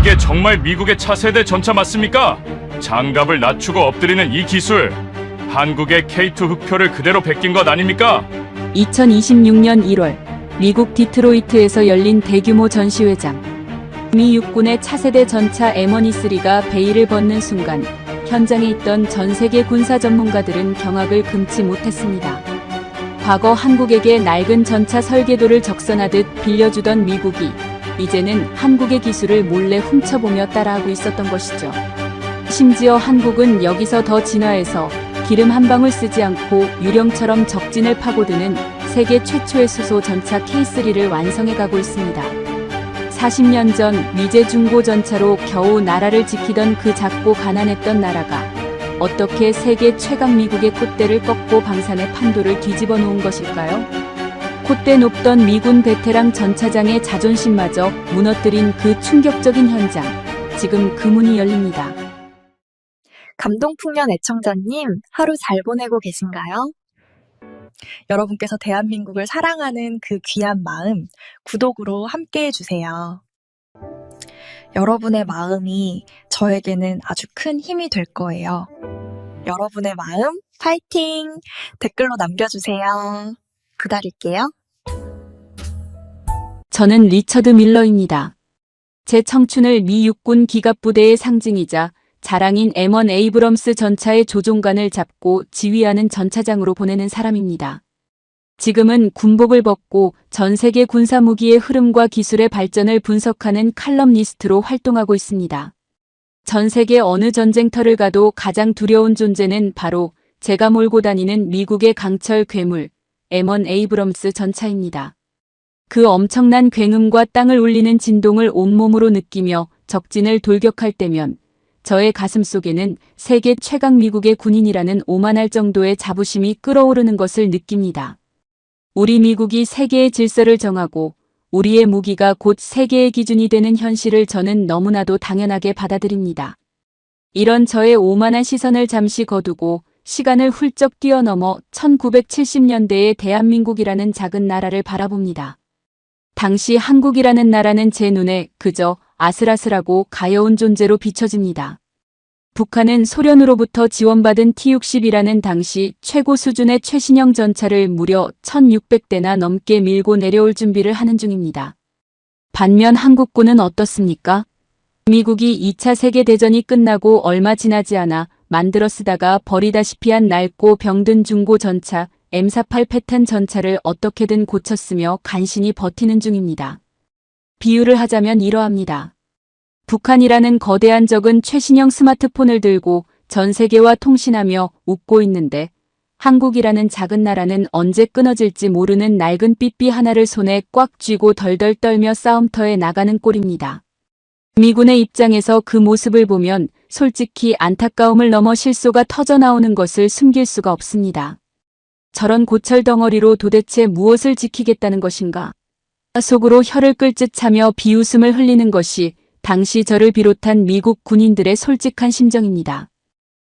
이게 정말 미국의 차세대 전차 맞습니까? 장갑을 낮추고 엎드리는 이 기술, 한국의 K2 흑표를 그대로 베낀 것 아닙니까? 2026년 1월 미국 디트로이트에서 열린 대규모 전시회장. 미 육군의 차세대 전차 M1E3가 베일을 벗는 순간 현장에 있던 전 세계 군사 전문가들은 경악을 금치 못했습니다. 과거 한국에게 낡은 전차 설계도를 적선하듯 빌려주던 미국이 이제는 한국의 기술을 몰래 훔쳐보며 따라하고 있었던 것이죠. 심지어 한국은 여기서 더 진화해서 기름 한 방울 쓰지 않고 유령처럼 적진을 파고드는 세계 최초의 수소 전차 K3를 완성해가고 있습니다. 40년 전 미제 중고 전차로 겨우 나라를 지키던 그 작고 가난했던 나라가 어떻게 세계 최강 미국의 콧대를 꺾고 방산의 판도를 뒤집어 놓은 것일까요? 콧대 높던 미군 베테랑 전차장의 자존심마저 무너뜨린 그 충격적인 현장. 지금 그 문이 열립니다. 감동풍년 애청자님, 하루 잘 보내고 계신가요? 여러분께서 대한민국을 사랑하는 그 귀한 마음, 구독으로 함께 해주세요. 여러분의 마음이 저에게는 아주 큰 힘이 될 거예요. 여러분의 마음, 파이팅! 댓글로 남겨주세요. 기다릴게요. 저는 리처드 밀러입니다. 제 청춘을 미 육군 기갑부대의 상징이자 자랑인 M1 에이브럼스 전차의 조종관을 잡고 지휘하는 전차장으로 보내는 사람입니다. 지금은 군복을 벗고 전 세계 군사무기의 흐름과 기술의 발전을 분석하는 칼럼니스트로 활동하고 있습니다. 전 세계 어느 전쟁터를 가도 가장 두려운 존재는 바로 제가 몰고 다니는 미국의 강철 괴물 M1 에이브럼스 전차입니다. 그 엄청난 굉음과 땅을 울리는 진동을 온몸으로 느끼며 적진을 돌격할 때면 저의 가슴 속에는 세계 최강 미국의 군인이라는 오만할 정도의 자부심이 끓어오르는 것을 느낍니다. 우리 미국이 세계의 질서를 정하고 우리의 무기가 곧 세계의 기준이 되는 현실을 저는 너무나도 당연하게 받아들입니다. 이런 저의 오만한 시선을 잠시 거두고 시간을 훌쩍 뛰어넘어 1970년대의 대한민국이라는 작은 나라를 바라봅니다. 당시 한국이라는 나라는 제 눈에 그저 아슬아슬하고 가여운 존재로 비춰집니다. 북한은 소련으로부터 지원받은 T-60이라는 당시 최고 수준의 최신형 전차를 무려 1600대나 넘게 밀고 내려올 준비를 하는 중입니다. 반면 한국군은 어떻습니까? 미국이 2차 세계대전이 끝나고 얼마 지나지 않아 만들어 쓰다가 버리다시피 한 낡고 병든 중고 전차 M48 패턴 전차를 어떻게든 고쳤으며 간신히 버티는 중입니다. 비유를 하자면 이러합니다. 북한이라는 거대한 적은 최신형 스마트폰을 들고 전 세계와 통신하며 웃고 있는데 한국이라는 작은 나라는 언제 끊어질지 모르는 낡은 삐삐 하나를 손에 꽉 쥐고 덜덜 떨며 싸움터에 나가는 꼴입니다. 미군의 입장에서 그 모습을 보면 솔직히 안타까움을 넘어 실소가 터져나오는 것을 숨길 수가 없습니다. 저런 고철 덩어리로 도대체 무엇을 지키겠다는 것인가? 속으로 혀를 끌듯 차며 비웃음을 흘리는 것이 당시 저를 비롯한 미국 군인들의 솔직한 심정입니다.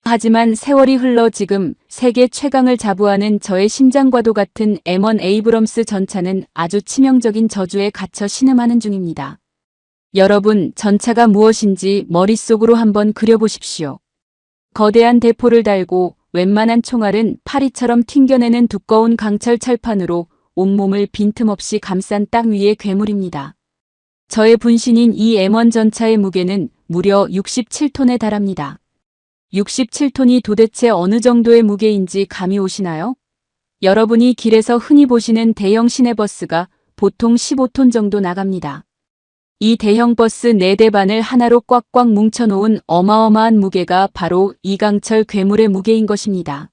하지만 세월이 흘러 지금 세계 최강을 자부하는 저의 심장과도 같은 M1 에이브럼스 전차는 아주 치명적인 저주에 갇혀 신음하는 중입니다. 여러분, 전차가 무엇인지 머릿속으로 한번 그려보십시오. 거대한 대포를 달고 웬만한 총알은 파리처럼 튕겨내는 두꺼운 강철 철판으로 온몸을 빈틈없이 감싼 땅 위의 괴물입니다. 저의 분신인 이 M1 전차의 무게는 무려 67톤에 달합니다. 67톤이 도대체 어느 정도의 무게인지 감이 오시나요? 여러분이 길에서 흔히 보시는 대형 시내버스가 보통 15톤 정도 나갑니다. 이 대형 버스 4대 반을 하나로 꽉꽉 뭉쳐놓은 어마어마한 무게가 바로 이 강철 괴물의 무게인 것입니다.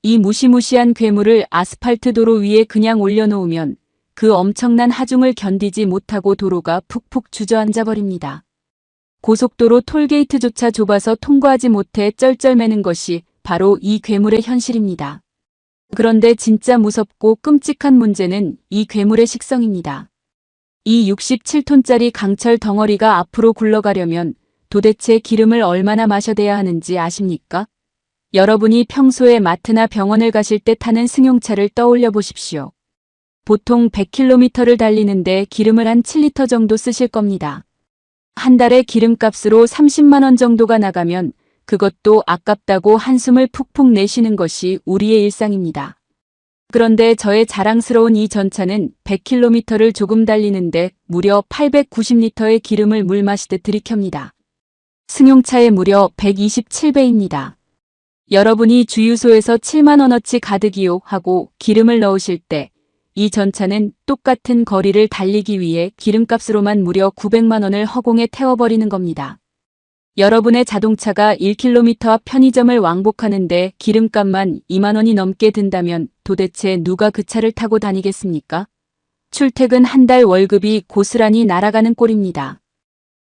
이 무시무시한 괴물을 아스팔트 도로 위에 그냥 올려놓으면 그 엄청난 하중을 견디지 못하고 도로가 푹푹 주저앉아 버립니다. 고속도로 톨게이트조차 좁아서 통과하지 못해 쩔쩔매는 것이 바로 이 괴물의 현실입니다. 그런데 진짜 무섭고 끔찍한 문제는 이 괴물의 식성입니다. 이 67톤짜리 강철 덩어리가 앞으로 굴러가려면 도대체 기름을 얼마나 마셔대야 하는지 아십니까? 여러분이 평소에 마트나 병원을 가실 때 타는 승용차를 떠올려 보십시오. 보통 100km를 달리는데 기름을 한 7리터 정도 쓰실 겁니다. 한 달에 기름값으로 30만 원 정도가 나가면 그것도 아깝다고 한숨을 푹푹 내쉬는 것이 우리의 일상입니다. 그런데 저의 자랑스러운 이 전차는 100km를 조금 달리는데 무려 890리터의 기름을 물 마시듯 들이켭니다. 승용차의 무려 127배입니다. 여러분이 주유소에서 7만 원어치 가득이요 하고 기름을 넣으실 때 이 전차는 똑같은 거리를 달리기 위해 기름값으로만 무려 900만 원을 허공에 태워버리는 겁니다. 여러분의 자동차가 1km 앞 편의점을 왕복하는데 기름값만 2만 원이 넘게 든다면 도대체 누가 그 차를 타고 다니겠습니까? 출퇴근 한 달 월급이 고스란히 날아가는 꼴입니다.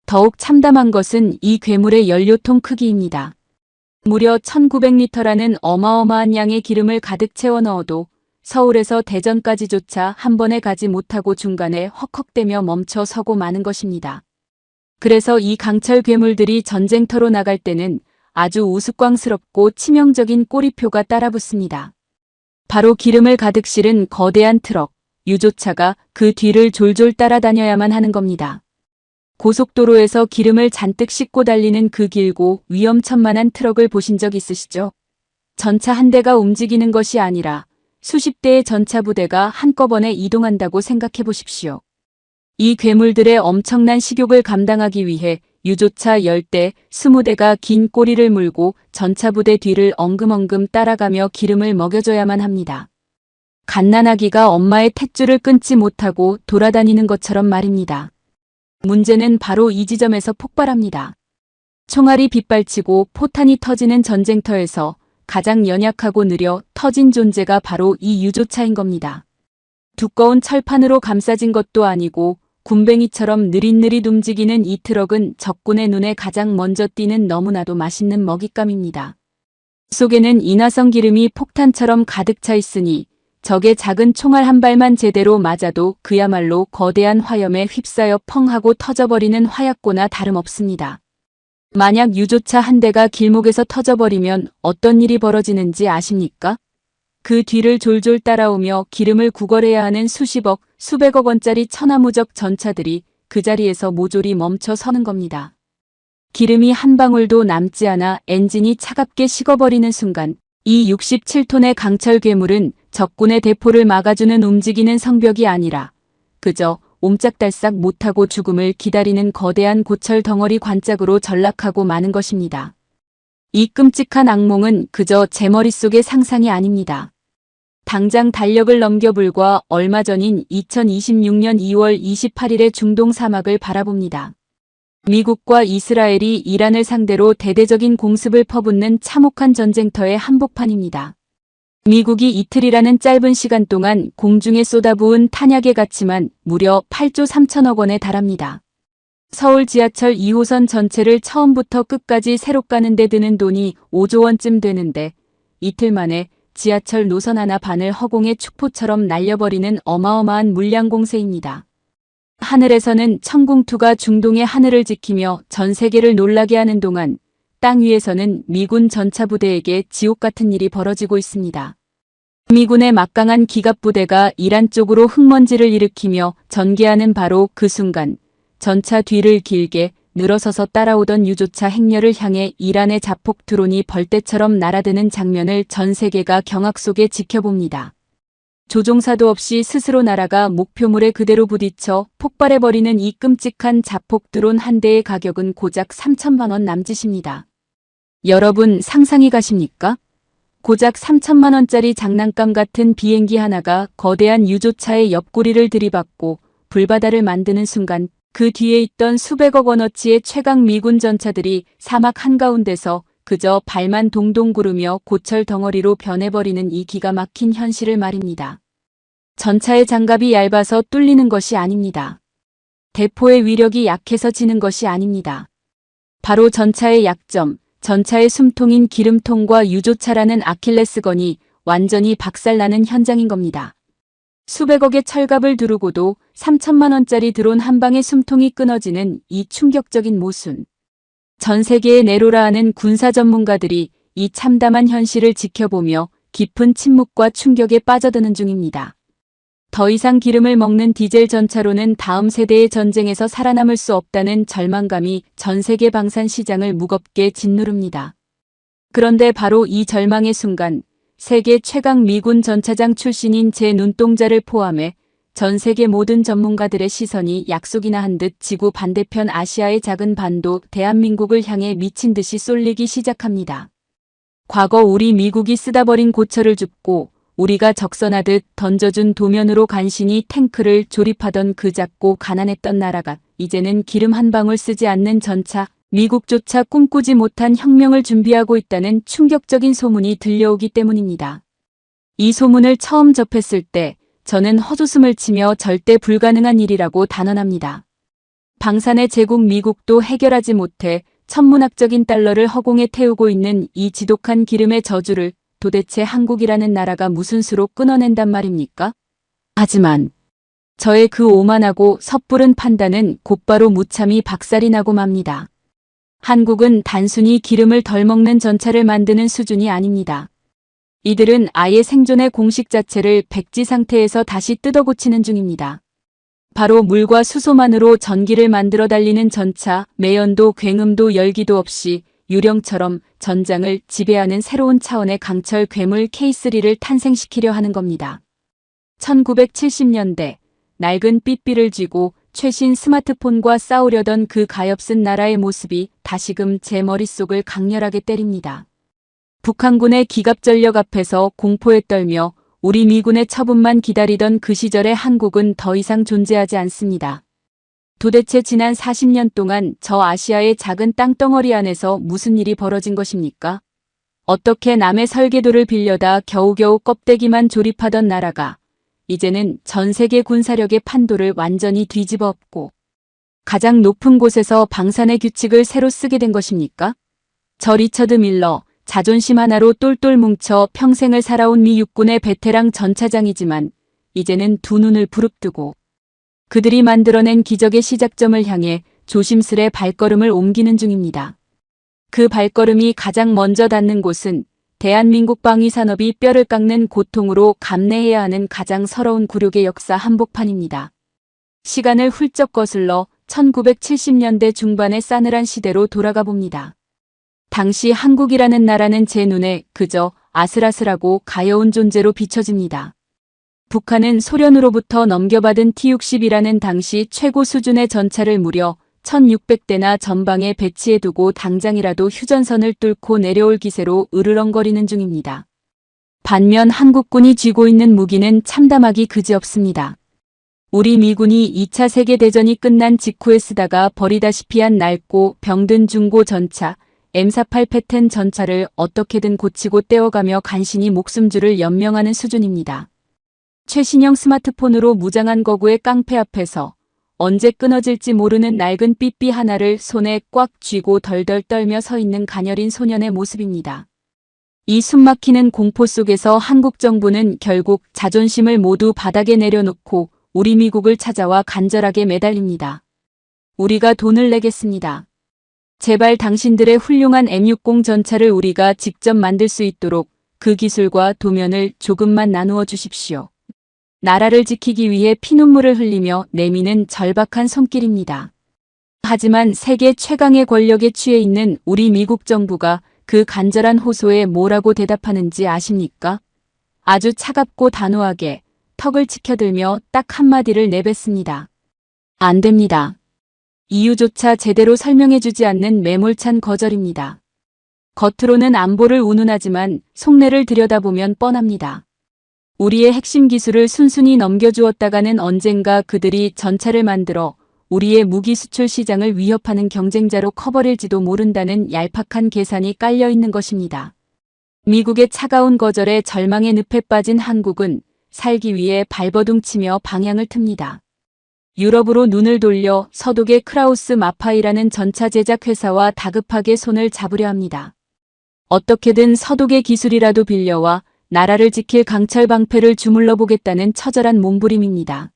더욱 참담한 것은 이 괴물의 연료통 크기입니다. 무려 1900리터라는 어마어마한 양의 기름을 가득 채워 넣어도 서울에서 대전까지조차 한 번에 가지 못하고 중간에 헉헉대며 멈춰 서고 마는 것입니다. 그래서 이 강철 괴물들이 전쟁터로 나갈 때는 아주 우스꽝스럽고 치명적인 꼬리표가 따라붙습니다. 바로 기름을 가득 실은 거대한 트럭, 유조차가 그 뒤를 졸졸 따라다녀야만 하는 겁니다. 고속도로에서 기름을 잔뜩 싣고 달리는 그 길고 위험천만한 트럭을 보신 적 있으시죠? 전차 한 대가 움직이는 것이 아니라 수십 대의 전차 부대가 한꺼번에 이동한다고 생각해 보십시오. 이 괴물들의 엄청난 식욕을 감당하기 위해 유조차 10대, 20대가 긴 꼬리를 물고 전차 부대 뒤를 엉금엉금 따라가며 기름을 먹여줘야만 합니다. 갓난아기가 엄마의 탯줄을 끊지 못하고 돌아다니는 것처럼 말입니다. 문제는 바로 이 지점에서 폭발합니다. 총알이 빗발치고 포탄이 터지는 전쟁터에서 가장 연약하고 느려 터진 존재가 바로 이 유조차인 겁니다. 두꺼운 철판으로 감싸진 것도 아니고 굼벵이처럼 느릿느릿 움직이는 이 트럭은 적군의 눈에 가장 먼저 띄는 너무나도 맛있는 먹잇감입니다. 속에는 인화성 기름이 폭탄처럼 가득 차 있으니 적의 작은 총알 한 발만 제대로 맞아도 그야말로 거대한 화염에 휩싸여 펑 하고 터져버리는 화약고나 다름없습니다. 만약 유조차 한 대가 길목에서 터져버리면 어떤 일이 벌어지는지 아십니까? 그 뒤를 졸졸 따라오며 기름을 구걸해야 하는 수십억, 수백억 원짜리 천하무적 전차들이 그 자리에서 모조리 멈춰 서는 겁니다. 기름이 한 방울도 남지 않아 엔진이 차갑게 식어버리는 순간 이 67톤의 강철 괴물은 적군의 대포를 막아주는 움직이는 성벽이 아니라 그저 옴짝달싹 못하고 죽음을 기다리는 거대한 고철 덩어리 관짝으로 전락하고 마는 것입니다. 이 끔찍한 악몽은 그저 제 머릿속의 상상이 아닙니다. 당장 달력을 넘겨 불과 얼마 전인 2026년 2월 28일의 중동 사막을 바라봅니다. 미국과 이스라엘이 이란을 상대로 대대적인 공습을 퍼붓는 참혹한 전쟁터의 한복판입니다. 미국이 이틀이라는 짧은 시간 동안 공중에 쏟아부은 탄약의 가치만 무려 8조 3천억 원에 달합니다. 서울 지하철 2호선 전체를 처음부터 끝까지 새로 까는 데 드는 돈이 5조 원쯤 되는데 이틀 만에 지하철 노선 하나 반을 허공의 축포처럼 날려버리는 어마어마한 물량 공세입니다. 하늘에서는 천궁2가 중동의 하늘을 지키며 전 세계를 놀라게 하는 동안 땅 위에서는 미군 전차 부대에게 지옥 같은 일이 벌어지고 있습니다. 미군의 막강한 기갑부대가 이란 쪽으로 흙먼지를 일으키며 전개하는 바로 그 순간 전차 뒤를 길게 늘어서서 따라오던 유조차 행렬을 향해 이란의 자폭 드론이 벌떼처럼 날아드는 장면을 전 세계가 경악 속에 지켜봅니다. 조종사도 없이 스스로 날아가 목표물에 그대로 부딪혀 폭발해버리는 이 끔찍한 자폭 드론 한 대의 가격은 고작 3천만 원 남짓입니다. 여러분 상상이 가십니까? 고작 3천만 원짜리 장난감 같은 비행기 하나가 거대한 유조차의 옆구리를 들이받고 불바다를 만드는 순간 그 뒤에 있던 수백억 원어치의 최강 미군 전차들이 사막 한가운데서 그저 발만 동동 구르며 고철 덩어리로 변해버리는 이 기가 막힌 현실을 말입니다. 전차의 장갑이 얇아서 뚫리는 것이 아닙니다. 대포의 위력이 약해서 지는 것이 아닙니다. 바로 전차의 약점, 전차의 숨통인 기름통과 유조차라는 아킬레스건이 완전히 박살나는 현장인 겁니다. 수백억의 철갑을 두르고도 3천만 원짜리 드론 한 방에 숨통이 끊어지는 이 충격적인 모순. 전 세계의 네로라 하는 군사 전문가들이 이 참담한 현실을 지켜보며 깊은 침묵과 충격에 빠져드는 중입니다. 더 이상 기름을 먹는 디젤 전차로는 다음 세대의 전쟁에서 살아남을 수 없다는 절망감이 전 세계 방산 시장을 무겁게 짓누릅니다. 그런데 바로 이 절망의 순간, 세계 최강 미군 전차장 출신인 제 눈동자를 포함해 전 세계 모든 전문가들의 시선이 약속이나 한 듯 지구 반대편 아시아의 작은 반도 대한민국을 향해 미친 듯이 쏠리기 시작합니다. 과거 우리 미국이 쓰다 버린 고철을 줍고 우리가 적선하듯 던져준 도면으로 간신히 탱크를 조립하던 그 작고 가난했던 나라가 이제는 기름 한 방울 쓰지 않는 전차, 미국조차 꿈꾸지 못한 혁명을 준비하고 있다는 충격적인 소문이 들려오기 때문입니다. 이 소문을 처음 접했을 때 저는 헛웃음을 치며 절대 불가능한 일이라고 단언합니다. 방산의 제국 미국도 해결하지 못해 천문학적인 달러를 허공에 태우고 있는 이 지독한 기름의 저주를 도대체 한국이라는 나라가 무슨 수로 끊어낸단 말입니까? 하지만 저의 그 오만하고 섣부른 판단은 곧바로 무참히 박살이 나고 맙니다. 한국은 단순히 기름을 덜 먹는 전차를 만드는 수준이 아닙니다. 이들은 아예 생존의 공식 자체를 백지 상태에서 다시 뜯어고치는 중입니다. 바로 물과 수소만으로 전기를 만들어 달리는 전차, 매연도 굉음도 열기도 없이 유령처럼 전장을 지배하는 새로운 차원의 강철 괴물 K3를 탄생시키려 하는 겁니다. 1970년대 낡은 삐삐를 쥐고 최신 스마트폰과 싸우려던 그 가엾은 나라의 모습이 다시금 제 머릿속을 강렬하게 때립니다. 북한군의 기갑전력 앞에서 공포에 떨며 우리 미군의 처분만 기다리던 그 시절의 한국은 더 이상 존재하지 않습니다. 도대체 지난 40년 동안 저 아시아의 작은 땅덩어리 안에서 무슨 일이 벌어진 것입니까? 어떻게 남의 설계도를 빌려다 겨우겨우 껍데기만 조립하던 나라가 이제는 전 세계 군사력의 판도를 완전히 뒤집어 엎고 가장 높은 곳에서 방산의 규칙을 새로 쓰게 된 것입니까? 저 리처드 밀러, 자존심 하나로 똘똘 뭉쳐 평생을 살아온 미 육군의 베테랑 전차장이지만 이제는 두 눈을 부릅뜨고 그들이 만들어낸 기적의 시작점을 향해 조심스레 발걸음을 옮기는 중입니다. 그 발걸음이 가장 먼저 닿는 곳은 대한민국 방위산업이 뼈를 깎는 고통으로 감내해야 하는 가장 서러운 굴욕의 역사 한복판입니다. 시간을 훌쩍 거슬러 1970년대 중반의 싸늘한 시대로 돌아가 봅니다. 당시 한국이라는 나라는 제 눈에 그저 아슬아슬하고 가여운 존재로 비춰집니다. 북한은 소련으로부터 넘겨받은 T-60이라는 당시 최고 수준의 전차를 무려 1600대나 전방에 배치해두고 당장이라도 휴전선을 뚫고 내려올 기세로 으르렁거리는 중입니다. 반면 한국군이 쥐고 있는 무기는 참담하기 그지없습니다. 우리 미군이 2차 세계대전이 끝난 직후에 쓰다가 버리다시피 한 낡고 병든 중고 전차 M48 패턴 전차를 어떻게든 고치고 떼어가며 간신히 목숨줄을 연명하는 수준입니다. 최신형 스마트폰으로 무장한 거구의 깡패 앞에서 언제 끊어질지 모르는 낡은 삐삐 하나를 손에 꽉 쥐고 덜덜 떨며 서 있는 가녀린 소년의 모습입니다. 이 숨막히는 공포 속에서 한국 정부는 결국 자존심을 모두 바닥에 내려놓고 우리 미국을 찾아와 간절하게 매달립니다. 우리가 돈을 내겠습니다. 제발 당신들의 훌륭한 M60 전차를 우리가 직접 만들 수 있도록 그 기술과 도면을 조금만 나누어 주십시오. 나라를 지키기 위해 피눈물을 흘리며 내미는 절박한 손길입니다. 하지만 세계 최강의 권력에 취해 있는 우리 미국 정부가 그 간절한 호소에 뭐라고 대답하는지 아십니까? 아주 차갑고 단호하게 턱을 치켜들며 딱 한마디를 내뱉습니다. 안 됩니다. 이유조차 제대로 설명해주지 않는 매몰찬 거절입니다. 겉으로는 안보를 운운하지만 속내를 들여다보면 뻔합니다. 우리의 핵심 기술을 순순히 넘겨주었다가는 언젠가 그들이 전차를 만들어 우리의 무기 수출 시장을 위협하는 경쟁자로 커버릴지도 모른다는 얄팍한 계산이 깔려있는 것입니다. 미국의 차가운 거절에 절망의 늪에 빠진 한국은 살기 위해 발버둥치며 방향을 틉니다. 유럽으로 눈을 돌려 서독의 크라우스 마파이라는 전차 제작 회사와 다급하게 손을 잡으려 합니다. 어떻게든 서독의 기술이라도 빌려와 나라를 지킬 강철 방패를 주물러 보겠다는 처절한 몸부림입니다.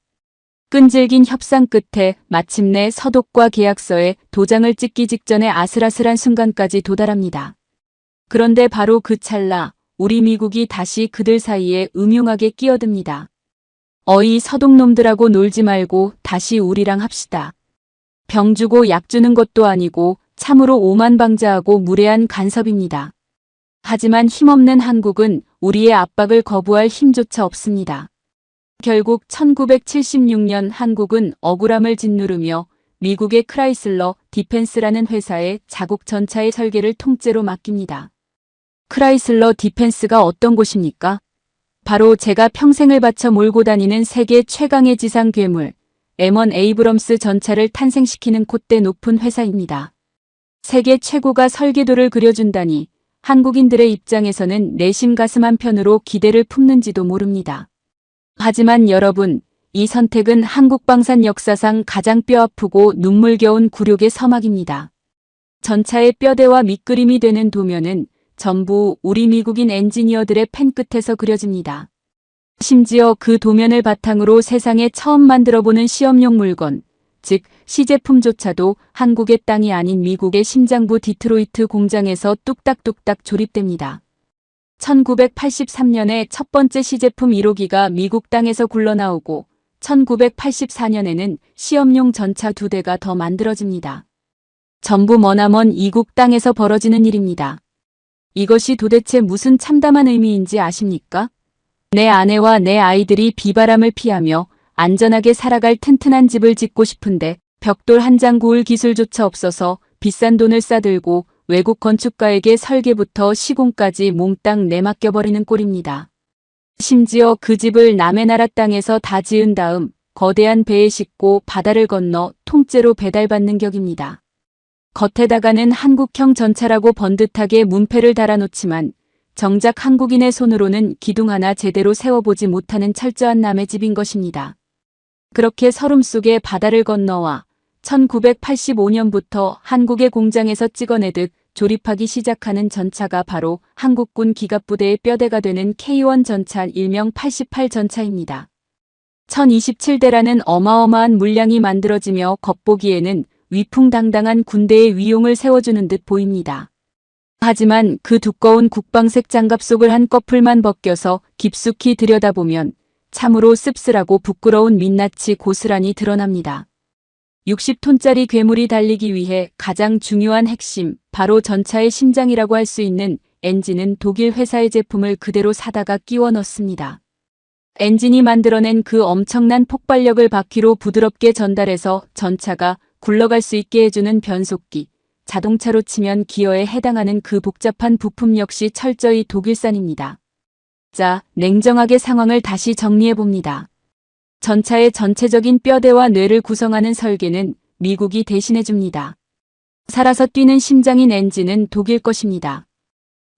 끈질긴 협상 끝에 마침내 서독과 계약서에 도장을 찍기 직전의 아슬아슬한 순간까지 도달합니다. 그런데 바로 그 찰나 우리 미국이 다시 그들 사이에 음흉하게 끼어듭니다. 어이 서독놈들하고 놀지 말고 다시 우리랑 합시다. 병 주고 약 주는 것도 아니고 참으로 오만방자하고 무례한 간섭입니다. 하지만 힘없는 한국은 우리의 압박을 거부할 힘조차 없습니다. 결국 1976년 한국은 억울함을 짓누르며 미국의 크라이슬러 디펜스라는 회사에 자국 전차의 설계를 통째로 맡깁니다. 크라이슬러 디펜스가 어떤 곳입니까? 바로 제가 평생을 바쳐 몰고 다니는 세계 최강의 지상 괴물 M1 에이브럼스 전차를 탄생시키는 콧대 높은 회사입니다. 세계 최고가 설계도를 그려준다니 한국인들의 입장에서는 내심 가슴 한편으로 기대를 품는지도 모릅니다. 하지만 여러분, 이 선택은 한국방산 역사상 가장 뼈아프고 눈물겨운 굴욕의 서막입니다. 전차의 뼈대와 밑그림이 되는 도면은 전부 우리 미국인 엔지니어들의 펜 끝에서 그려집니다. 심지어 그 도면을 바탕으로 세상에 처음 만들어보는 시험용 물건, 즉 시제품조차도 한국의 땅이 아닌 미국의 심장부 디트로이트 공장에서 뚝딱뚝딱 조립됩니다. 1983년에 첫 번째 시제품 1호기가 미국 땅에서 굴러나오고 1984년에는 시험용 전차 2대가 더 만들어집니다. 전부 머나먼 이국 땅에서 벌어지는 일입니다. 이것이 도대체 무슨 참담한 의미인지 아십니까? 내 아내와 내 아이들이 비바람을 피하며 안전하게 살아갈 튼튼한 집을 짓고 싶은데 벽돌 한 장 구울 기술조차 없어서 비싼 돈을 싸들고 외국 건축가에게 설계부터 시공까지 몽땅 내맡겨버리는 꼴입니다. 심지어 그 집을 남의 나라 땅에서 다 지은 다음 거대한 배에 싣고 바다를 건너 통째로 배달받는 격입니다. 겉에다가는 한국형 전차라고 번듯하게 문패를 달아놓지만 정작 한국인의 손으로는 기둥 하나 제대로 세워보지 못하는 철저한 남의 집인 것입니다. 그렇게 서름 속에 바다를 건너와 1985년부터 한국의 공장에서 찍어내듯 조립하기 시작하는 전차가 바로 한국군 기갑부대의 뼈대가 되는 K1 전차 일명 88 전차입니다. 1027대라는 어마어마한 물량이 만들어지며 겉보기에는 위풍당당한 군대의 위용을 세워주는 듯 보입니다. 하지만 그 두꺼운 국방색 장갑 속을 한꺼풀만 벗겨서 깊숙이 들여다보면 참으로 씁쓸하고 부끄러운 민낯이 고스란히 드러납니다. 60톤짜리 괴물이 달리기 위해 가장 중요한 핵심, 바로 전차의 심장이라고 할 수 있는 엔진은 독일 회사의 제품을 그대로 사다가 끼워 넣습니다. 엔진이 만들어낸 그 엄청난 폭발력을 바퀴로 부드럽게 전달해서 전차가 굴러갈 수 있게 해주는 변속기, 자동차로 치면 기어에 해당하는 그 복잡한 부품 역시 철저히 독일산입니다. 자, 냉정하게 상황을 다시 정리해봅니다. 전차의 전체적인 뼈대와 뇌를 구성하는 설계는 미국이 대신해줍니다. 살아서 뛰는 심장인 엔진은 독일 것입니다.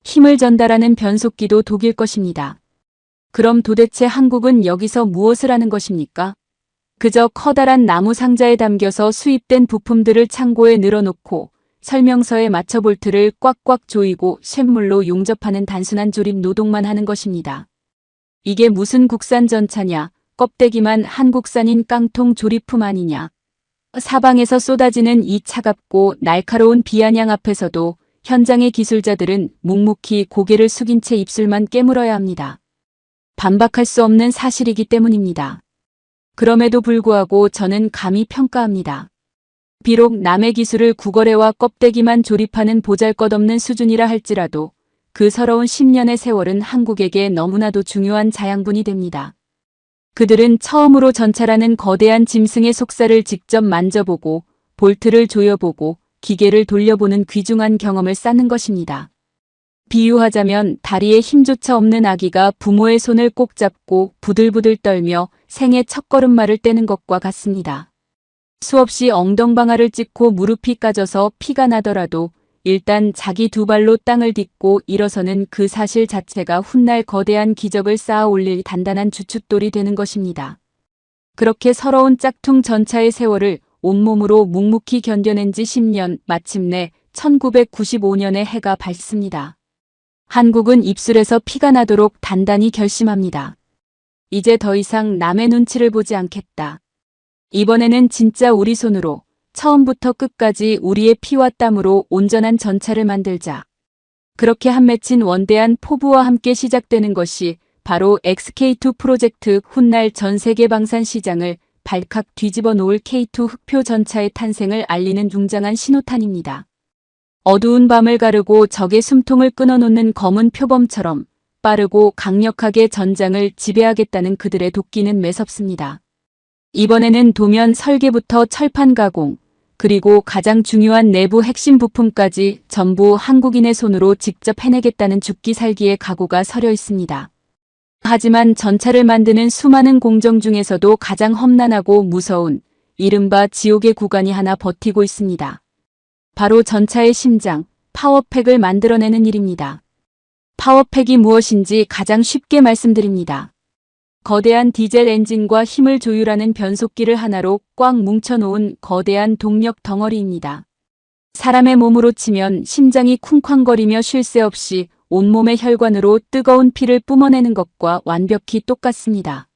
힘을 전달하는 변속기도 독일 것입니다. 그럼 도대체 한국은 여기서 무엇을 하는 것입니까? 그저 커다란 나무 상자에 담겨서 수입된 부품들을 창고에 늘어놓고 설명서에 맞춰 볼트를 꽉꽉 조이고 쇳물로 용접하는 단순한 조립 노동만 하는 것입니다. 이게 무슨 국산 전차냐? 껍데기만 한국산인 깡통 조립품 아니냐? 사방에서 쏟아지는 이 차갑고 날카로운 비아냥 앞에서도 현장의 기술자들은 묵묵히 고개를 숙인 채 입술만 깨물어야 합니다. 반박할 수 없는 사실이기 때문입니다. 그럼에도 불구하고 저는 감히 평가합니다. 비록 남의 기술을 구거래와 껍데기만 조립하는 보잘것없는 수준이라 할지라도 그 서러운 10년의 세월은 한국에게 너무나도 중요한 자양분이 됩니다. 그들은 처음으로 전차라는 거대한 짐승의 속살을 직접 만져보고 볼트를 조여보고 기계를 돌려보는 귀중한 경험을 쌓는 것입니다. 비유하자면 다리에 힘조차 없는 아기가 부모의 손을 꼭 잡고 부들부들 떨며 생애 첫걸음마를 떼는 것과 같습니다. 수없이 엉덩방아를 찍고 무릎이 까져서 피가 나더라도 일단 자기 두 발로 땅을 딛고 일어서는 그 사실 자체가 훗날 거대한 기적을 쌓아 올릴 단단한 주춧돌이 되는 것입니다. 그렇게 서러운 짝퉁 전차의 세월을 온몸으로 묵묵히 견뎌낸 지 10년, 마침내 1995년의 해가 밝습니다. 한국은 입술에서 피가 나도록 단단히 결심합니다. 이제 더 이상 남의 눈치를 보지 않겠다. 이번에는 진짜 우리 손으로 처음부터 끝까지 우리의 피와 땀으로 온전한 전차를 만들자. 그렇게 한 맺힌 원대한 포부와 함께 시작되는 것이 바로 XK2 프로젝트 훗날 전 세계 방산 시장을 발칵 뒤집어 놓을 K2 흑표 전차의 탄생을 알리는 웅장한 신호탄입니다. 어두운 밤을 가르고 적의 숨통을 끊어놓는 검은 표범처럼 빠르고 강력하게 전장을 지배하겠다는 그들의 도끼는 매섭습니다. 이번에는 도면 설계부터 철판 가공, 그리고 가장 중요한 내부 핵심 부품까지 전부 한국인의 손으로 직접 해내겠다는 죽기 살기의 각오가 서려 있습니다. 하지만 전차를 만드는 수많은 공정 중에서도 가장 험난하고 무서운 이른바 지옥의 구간이 하나 버티고 있습니다. 바로 전차의 심장, 파워팩을 만들어내는 일입니다. 파워팩이 무엇인지 가장 쉽게 말씀드립니다. 거대한 디젤 엔진과 힘을 조율하는 변속기를 하나로 꽉 뭉쳐놓은 거대한 동력 덩어리입니다. 사람의 몸으로 치면 심장이 쿵쾅거리며 쉴 새 없이 온몸의 혈관으로 뜨거운 피를 뿜어내는 것과 완벽히 똑같습니다.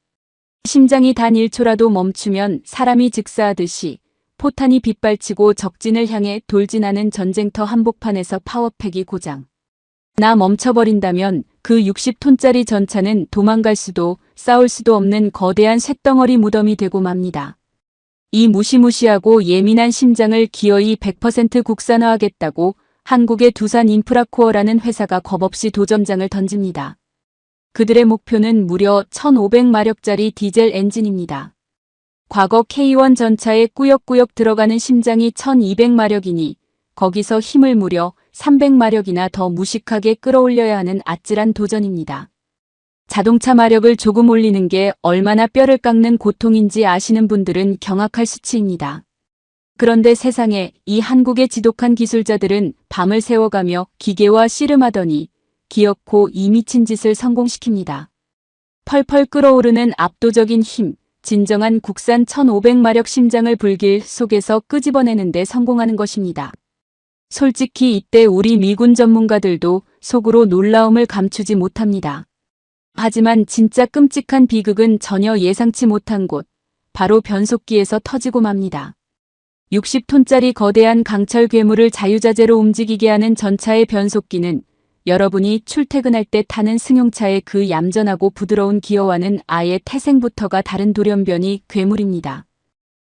심장이 단 1초라도 멈추면 사람이 즉사하듯이 포탄이 빗발치고 적진을 향해 돌진하는 전쟁터 한복판에서 파워팩이 고장 나 멈춰버린다면 그 60톤짜리 전차는 도망갈 수도 싸울 수도 없는 거대한 쇳덩어리 무덤이 되고 맙니다. 이 무시무시하고 예민한 심장을 기어이 100% 국산화하겠다고 한국의 두산 인프라코어라는 회사가 겁없이 도전장을 던집니다. 그들의 목표는 무려 1500마력짜리 디젤 엔진입니다. 과거 K1 전차에 꾸역꾸역 들어가는 심장이 1200마력이니 거기서 힘을 무려 300마력이나 더 무식하게 끌어올려야 하는 아찔한 도전입니다. 자동차 마력을 조금 올리는 게 얼마나 뼈를 깎는 고통인지 아시는 분들은 경악할 수치입니다. 그런데 세상에 이 한국의 지독한 기술자들은 밤을 새워가며 기계와 씨름하더니 기어코 이 미친 짓을 성공시킵니다. 펄펄 끓어오르는 압도적인 힘, 진정한 국산 1500마력 심장을 불길 속에서 끄집어내는 데 성공하는 것입니다. 솔직히 이때 우리 미군 전문가들도 속으로 놀라움을 감추지 못합니다. 하지만 진짜 끔찍한 비극은 전혀 예상치 못한 곳, 바로 변속기에서 터지고 맙니다. 60톤짜리 거대한 강철 괴물을 자유자재로 움직이게 하는 전차의 변속기는 여러분이 출퇴근할 때 타는 승용차의 그 얌전하고 부드러운 기어와는 아예 태생부터가 다른 돌연변이 괴물입니다.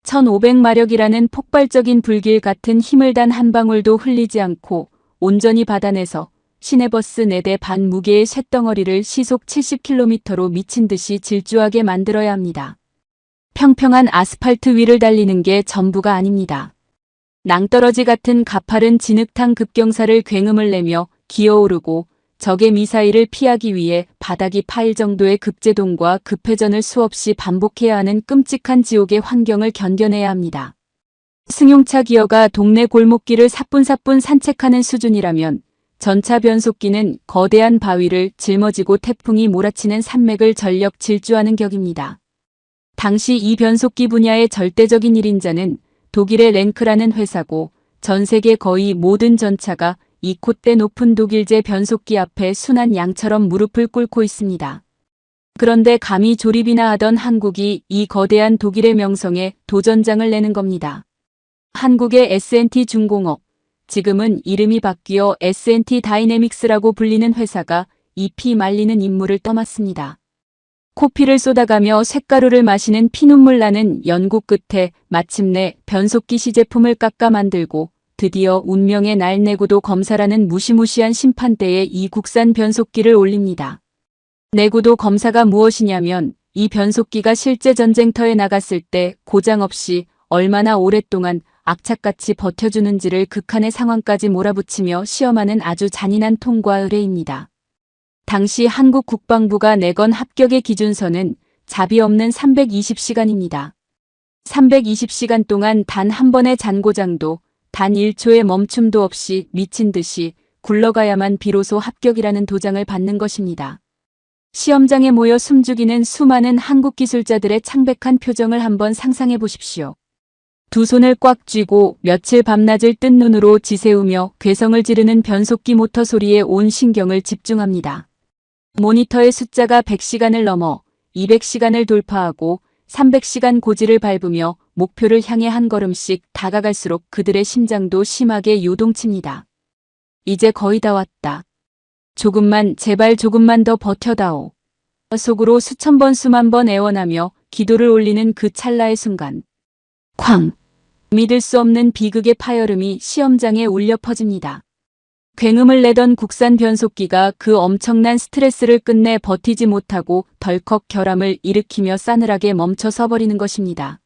1500마력이라는 폭발적인 불길 같은 힘을 단 한 방울도 흘리지 않고 온전히 받아내서 시내버스 4대 반 무게의 쇳덩어리를 시속 70km로 미친 듯이 질주하게 만들어야 합니다. 평평한 아스팔트 위를 달리는 게 전부가 아닙니다. 낭떠러지 같은 가파른 진흙탕 급경사를 굉음을 내며 기어오르고 적의 미사일을 피하기 위해 바닥이 파일 정도의 급제동과 급회전을 수없이 반복해야 하는 끔찍한 지옥의 환경을 견뎌내야 합니다. 승용차 기어가 동네 골목길을 사뿐사뿐 산책하는 수준이라면 전차 변속기는 거대한 바위를 짊어지고 태풍이 몰아치는 산맥을 전력 질주하는 격입니다. 당시 이 변속기 분야의 절대적인 1인자는 독일의 랭크라는 회사고 전 세계 거의 모든 전차가 이 콧대 높은 독일제 변속기 앞에 순한 양처럼 무릎을 꿇고 있습니다. 그런데 감히 조립이나 하던 한국이 이 거대한 독일의 명성에 도전장을 내는 겁니다. 한국의 S&T 중공업, 지금은 이름이 바뀌어 S&T 다이내믹스라고 불리는 회사가 이 피 말리는 임무를 떠맡습니다. 코피를 쏟아가며 쇳가루를 마시는 피눈물 나는 연구 끝에 마침내 변속기 시제품을 깎아 만들고 드디어 운명의 날 내구도 검사라는 무시무시한 심판대에 이 국산 변속기를 올립니다. 내구도 검사가 무엇이냐면 이 변속기가 실제 전쟁터에 나갔을 때 고장 없이 얼마나 오랫동안 악착같이 버텨주는지를 극한의 상황까지 몰아붙이며 시험하는 아주 잔인한 통과 의뢰입니다. 당시 한국 국방부가 내건 합격의 기준선은 자비 없는 320시간입니다. 320시간 동안 단 한 번의 잔고장도 단 1초의 멈춤도 없이 미친 듯이 굴러가야만 비로소 합격이라는 도장을 받는 것입니다. 시험장에 모여 숨죽이는 수많은 한국 기술자들의 창백한 표정을 한번 상상해 보십시오. 두 손을 꽉 쥐고 며칠 밤낮을 뜬 눈으로 지새우며 괴성을 지르는 변속기 모터 소리에 온 신경을 집중합니다. 모니터의 숫자가 100시간을 넘어 200시간을 돌파하고 300시간 고지를 밟으며 목표를 향해 한 걸음씩 다가갈수록 그들의 심장도 심하게 요동칩니다. 이제 거의 다 왔다. 조금만, 제발 조금만 더 버텨다오. 속으로 수천 번 수만 번 애원하며 기도를 올리는 그 찰나의 순간. 쾅! 믿을 수 없는 비극의 파열음이 시험장에 울려 퍼집니다. 굉음을 내던 국산 변속기가 그 엄청난 스트레스를 끝내 버티지 못하고 덜컥 결함을 일으키며 싸늘하게 멈춰 서버리는 것입니다.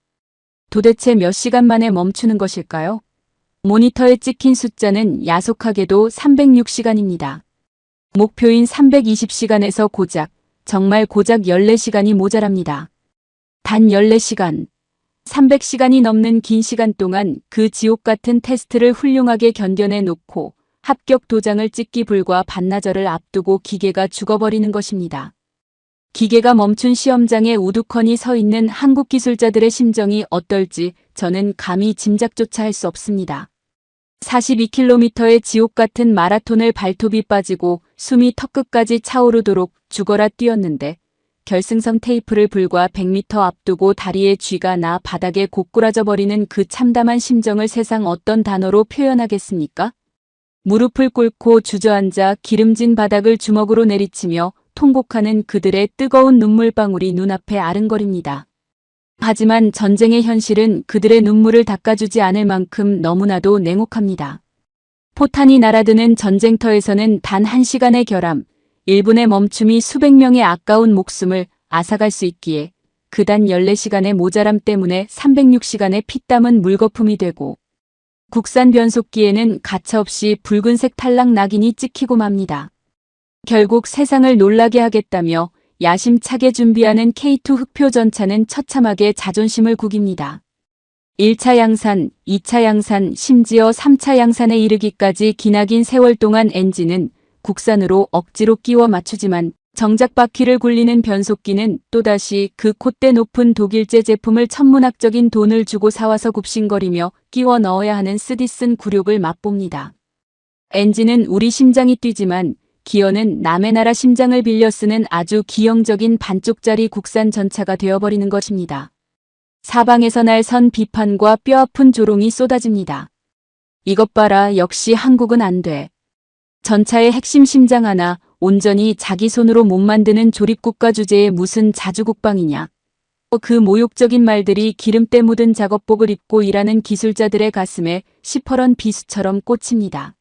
도대체 몇 시간 만에 멈추는 것일까요? 모니터에 찍힌 숫자는 야속하게도 306시간입니다. 목표인 320시간에서 고작, 정말 고작 14시간이 모자랍니다. 단 14시간. 300시간이 넘는 긴 시간 동안 그 지옥 같은 테스트를 훌륭하게 견뎌내 놓고 합격 도장을 찍기 불과 반나절을 앞두고 기계가 죽어버리는 것입니다. 기계가 멈춘 시험장에 우두커니 서 있는 한국 기술자들의 심정이 어떨지 저는 감히 짐작조차 할 수 없습니다. 42km의 지옥 같은 마라톤을 발톱이 빠지고 숨이 턱끝까지 차오르도록 죽어라 뛰었는데 결승선 테이프를 불과 100m 앞두고 다리에 쥐가 나 바닥에 고꾸라져 버리는 그 참담한 심정을 세상 어떤 단어로 표현하겠습니까? 무릎을 꿇고 주저앉아 기름진 바닥을 주먹으로 내리치며 통곡하는 그들의 뜨거운 눈물방울이 눈앞에 아른거립니다. 하지만 전쟁의 현실은 그들의 눈물을 닦아주지 않을 만큼 너무나도 냉혹합니다. 포탄이 날아드는 전쟁터에서는 단 1시간의 결함, 1분의 멈춤이 수백 명의 아까운 목숨을 앗아갈 수 있기에 그단 14시간의 모자람 때문에 306시간의 피땀은 물거품이 되고 국산 변속기에는 가차없이 붉은색 탈락 낙인이 찍히고 맙니다. 결국 세상을 놀라게 하겠다며 야심차게 준비하는 K2 흑표 전차는 처참하게 자존심을 구깁니다. 1차 양산, 2차 양산, 심지어 3차 양산에 이르기까지 기나긴 세월 동안 엔진은 국산으로 억지로 끼워 맞추지만 정작 바퀴를 굴리는 변속기는 또다시 그 콧대 높은 독일제 제품을 천문학적인 돈을 주고 사와서 굽신거리며 끼워 넣어야 하는 쓰디쓴 굴욕을 맛봅니다. 엔진은 우리 심장이 뛰지만 기어는 남의 나라 심장을 빌려 쓰는 아주 기형적인 반쪽짜리 국산 전차가 되어버리는 것입니다. 사방에서 날선 비판과 뼈아픈 조롱이 쏟아집니다. 이것 봐라, 역시 한국은 안 돼. 전차의 핵심 심장 하나 온전히 자기 손으로 못 만드는 조립국가 주제에 무슨 자주국방이냐. 그 모욕적인 말들이 기름때 묻은 작업복을 입고 일하는 기술자들의 가슴에 시퍼런 비수처럼 꽂힙니다.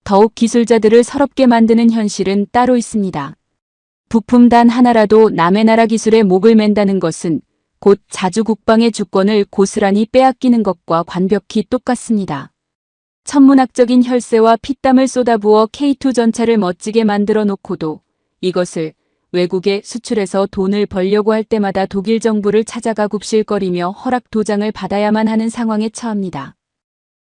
더욱 기술자들을 서럽게 만드는 현실은 따로 있습니다. 부품 단 하나라도 남의 나라 기술에 목을 맨다는 것은 곧 자주국방의 주권을 고스란히 빼앗기는 것과 완벽히 똑같습니다. 천문학적인 혈세와 피땀을 쏟아부어 K2 전차를 멋지게 만들어 놓고도 이것을 외국에 수출해서 돈을 벌려고 할 때마다 독일 정부를 찾아가 굽실거리며 허락 도장을 받아야만 하는 상황에 처합니다.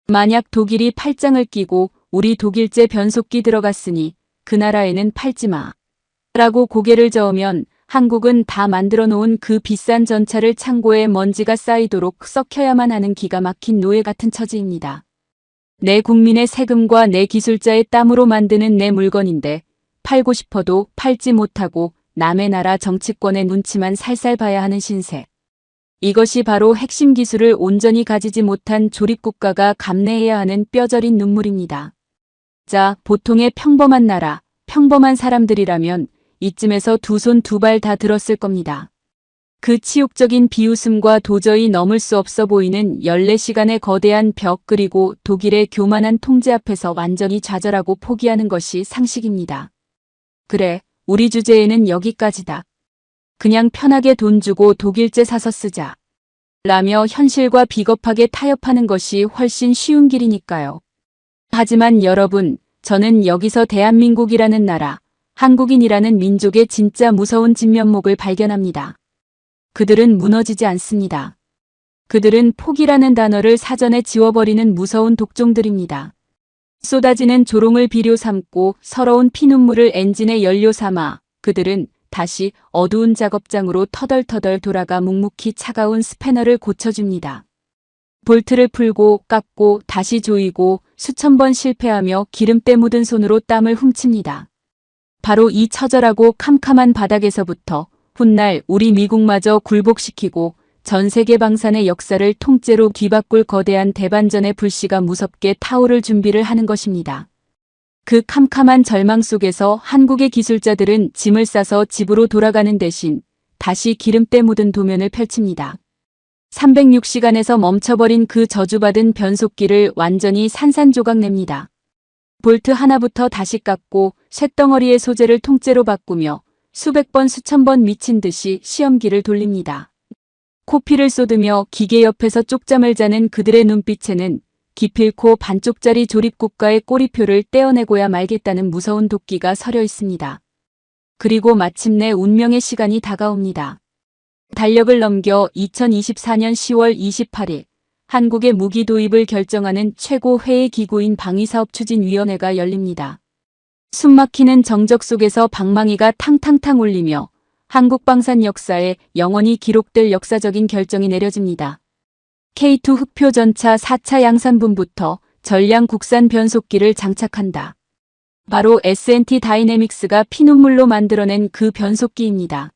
만약 독일이 팔짱을 끼고 우리 독일제 변속기 들어갔으니 그 나라에는 팔지 마. 라고 고개를 저으면 한국은 다 만들어 놓은 그 비싼 전차를 창고에 먼지가 쌓이도록 썩혀야만 하는 기가 막힌 노예 같은 처지입니다. 내 국민의 세금과 내 기술자의 땀으로 만드는 내 물건인데 팔고 싶어도 팔지 못하고 남의 나라 정치권의 눈치만 살살 봐야 하는 신세. 이것이 바로 핵심 기술을 온전히 가지지 못한 조립국가가 감내해야 하는 뼈저린 눈물입니다. 자, 보통의 평범한 나라, 평범한 사람들이라면 이쯤에서 두 손 두 발 다 들었을 겁니다. 그 치욕적인 비웃음과 도저히 넘을 수 없어 보이는 14시간의 거대한 벽 그리고 독일의 교만한 통제 앞에서 완전히 좌절하고 포기하는 것이 상식입니다. 그래, 우리 주제에는 여기까지다. 그냥 편하게 돈 주고 독일제 사서 쓰자. 라며 현실과 비겁하게 타협하는 것이 훨씬 쉬운 길이니까요. 하지만 여러분, 저는 여기서 대한민국이라는 나라, 한국인이라는 민족의 진짜 무서운 진면목을 발견합니다. 그들은 무너지지 않습니다. 그들은 포기라는 단어를 사전에 지워버리는 무서운 독종들입니다. 쏟아지는 조롱을 비료 삼고 서러운 피눈물을 엔진의 연료 삼아 그들은 다시 어두운 작업장으로 터덜터덜 돌아가 묵묵히 차가운 스패너를 고쳐줍니다. 볼트를 풀고 깎고 다시 조이고 수천 번 실패하며 기름때 묻은 손으로 땀을 훔칩니다. 바로 이 처절하고 캄캄한 바닥에서부터 훗날 우리 미국마저 굴복시키고 전 세계 방산의 역사를 통째로 뒤바꿀 거대한 대반전의 불씨가 무섭게 타오를 준비를 하는 것입니다. 그 캄캄한 절망 속에서 한국의 기술자들은 짐을 싸서 집으로 돌아가는 대신 다시 기름때 묻은 도면을 펼칩니다. 306시간에서 멈춰버린 그 저주받은 변속기를 완전히 산산조각 냅니다. 볼트 하나부터 다시 깎고 쇳덩어리의 소재를 통째로 바꾸며 수백 번 수천 번 미친 듯이 시험기를 돌립니다. 코피를 쏟으며 기계 옆에서 쪽잠을 자는 그들의 눈빛에는 기필코 반쪽짜리 조립국가의 꼬리표를 떼어내고야 말겠다는 무서운 도끼가 서려 있습니다. 그리고 마침내 운명의 시간이 다가옵니다. 달력을 넘겨 2024년 10월 28일 한국의 무기 도입을 결정하는 최고 회의 기구인 방위사업추진위원회가 열립니다. 숨막히는 정적 속에서 방망이가 탕탕탕 울리며 한국방산 역사에 영원히 기록될 역사적인 결정이 내려집니다. K2 흑표 전차 4차 양산분부터 전량 국산 변속기를 장착한다. 바로 S&T 다이내믹스가 피눈물로 만들어낸 그 변속기입니다.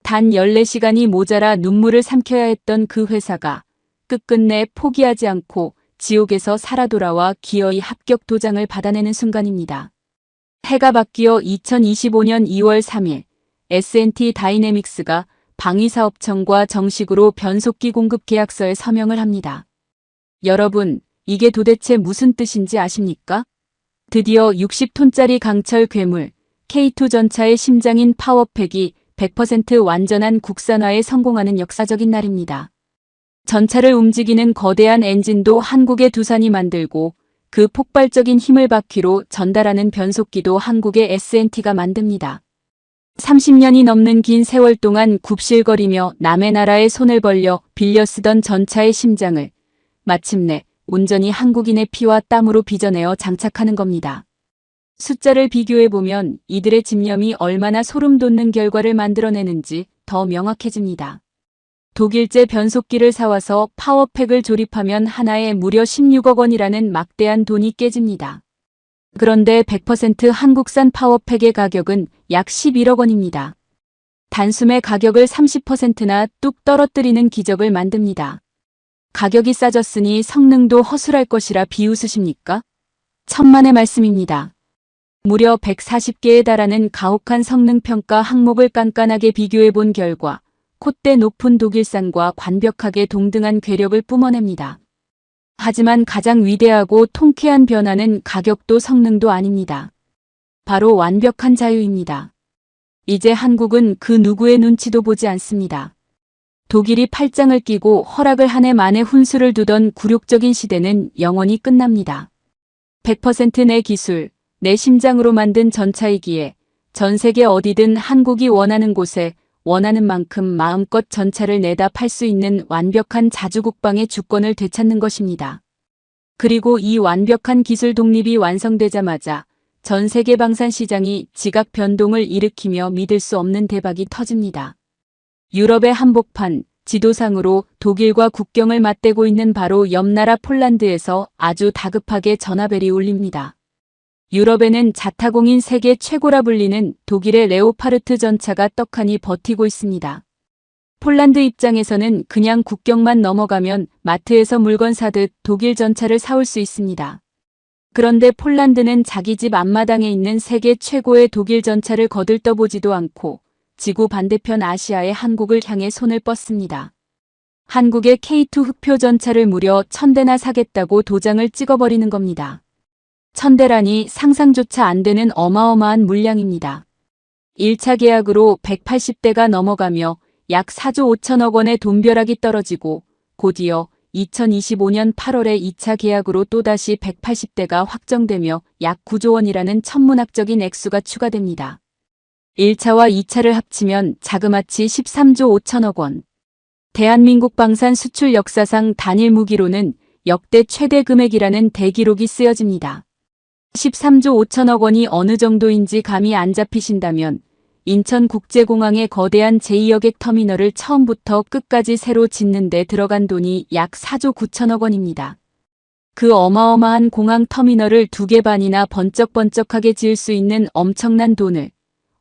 단 14시간이 모자라 눈물을 삼켜야 했던 그 회사가 끝끝내 포기하지 않고 지옥에서 살아 돌아와 기어이 합격 도장을 받아내는 순간입니다. 해가 바뀌어 2025년 2월 3일 S&T 다이내믹스가 방위사업청과 정식으로 변속기 공급 계약서에 서명을 합니다. 여러분, 이게 도대체 무슨 뜻인지 아십니까? 드디어 60톤짜리 강철 괴물 K2 전차의 심장인 파워팩이 100% 완전한 국산화에 성공하는 역사적인 날입니다. 전차를 움직이는 거대한 엔진도 한국의 두산이 만들고 그 폭발적인 힘을 바퀴로 전달하는 변속기도 한국의 S&T가 만듭니다. 30년이 넘는 긴 세월 동안 굽실거리며 남의 나라에 손을 벌려 빌려 쓰던 전차의 심장을 마침내 온전히 한국인의 피와 땀으로 빚어내어 장착하는 겁니다. 숫자를 비교해보면 이들의 집념이 얼마나 소름 돋는 결과를 만들어내는지 더 명확해집니다. 독일제 변속기를 사와서 파워팩을 조립하면 하나에 무려 16억 원이라는 막대한 돈이 깨집니다. 그런데 100% 한국산 파워팩의 가격은 약 11억 원입니다. 단숨에 가격을 30%나 뚝 떨어뜨리는 기적을 만듭니다. 가격이 싸졌으니 성능도 허술할 것이라 비웃으십니까? 천만의 말씀입니다. 무려 140개에 달하는 가혹한 성능평가 항목을 깐깐하게 비교해본 결과 콧대 높은 독일산과 완벽하게 동등한 괴력을 뿜어냅니다. 하지만 가장 위대하고 통쾌한 변화는 가격도 성능도 아닙니다. 바로 완벽한 자유입니다. 이제 한국은 그 누구의 눈치도 보지 않습니다. 독일이 팔짱을 끼고 허락을 한 해 만에 훈수를 두던 굴욕적인 시대는 영원히 끝납니다. 100% 내 기술, 내 심장으로 만든 전차이기에 전 세계 어디든 한국이 원하는 곳에 원하는 만큼 마음껏 전차를 내다 팔 수 있는 완벽한 자주국방의 주권을 되찾는 것입니다. 그리고 이 완벽한 기술 독립이 완성되자마자 전 세계 방산 시장이 지각 변동을 일으키며 믿을 수 없는 대박이 터집니다. 유럽의 한복판, 지도상으로 독일과 국경을 맞대고 있는 바로 옆 나라 폴란드에서 아주 다급하게 전화벨이 울립니다. 유럽에는 자타공인 세계 최고라 불리는 독일의 레오파르트 전차가 떡하니 버티고 있습니다. 폴란드 입장에서는 그냥 국경만 넘어가면 마트에서 물건 사듯 독일 전차를 사올 수 있습니다. 그런데 폴란드는 자기 집 앞마당에 있는 세계 최고의 독일 전차를 거들떠보지도 않고 지구 반대편 아시아의 한국을 향해 손을 뻗습니다. 한국의 K2 흑표 전차를 무려 1000대나 사겠다고 도장을 찍어버리는 겁니다. 1000대라니 상상조차 안 되는 어마어마한 물량입니다. 1차 계약으로 180대가 넘어가며 약 4조 5천억 원의 돈벼락이 떨어지고 곧이어 2025년 8월에 2차 계약으로 또다시 180대가 확정되며 약 9조 원이라는 천문학적인 액수가 추가됩니다. 1차와 2차를 합치면 자그마치 13조 5천억 원. 대한민국 방산 수출 역사상 단일 무기로는 역대 최대 금액이라는 대기록이 쓰여집니다. 13조 5천억 원이 어느 정도인지 감이 안 잡히신다면 인천국제공항의 거대한 제2여객 터미널을 처음부터 끝까지 새로 짓는 데 들어간 돈이 약 4조 9천억 원입니다. 그 어마어마한 공항 터미널을 2개 반이나 번쩍번쩍하게 지을 수 있는 엄청난 돈을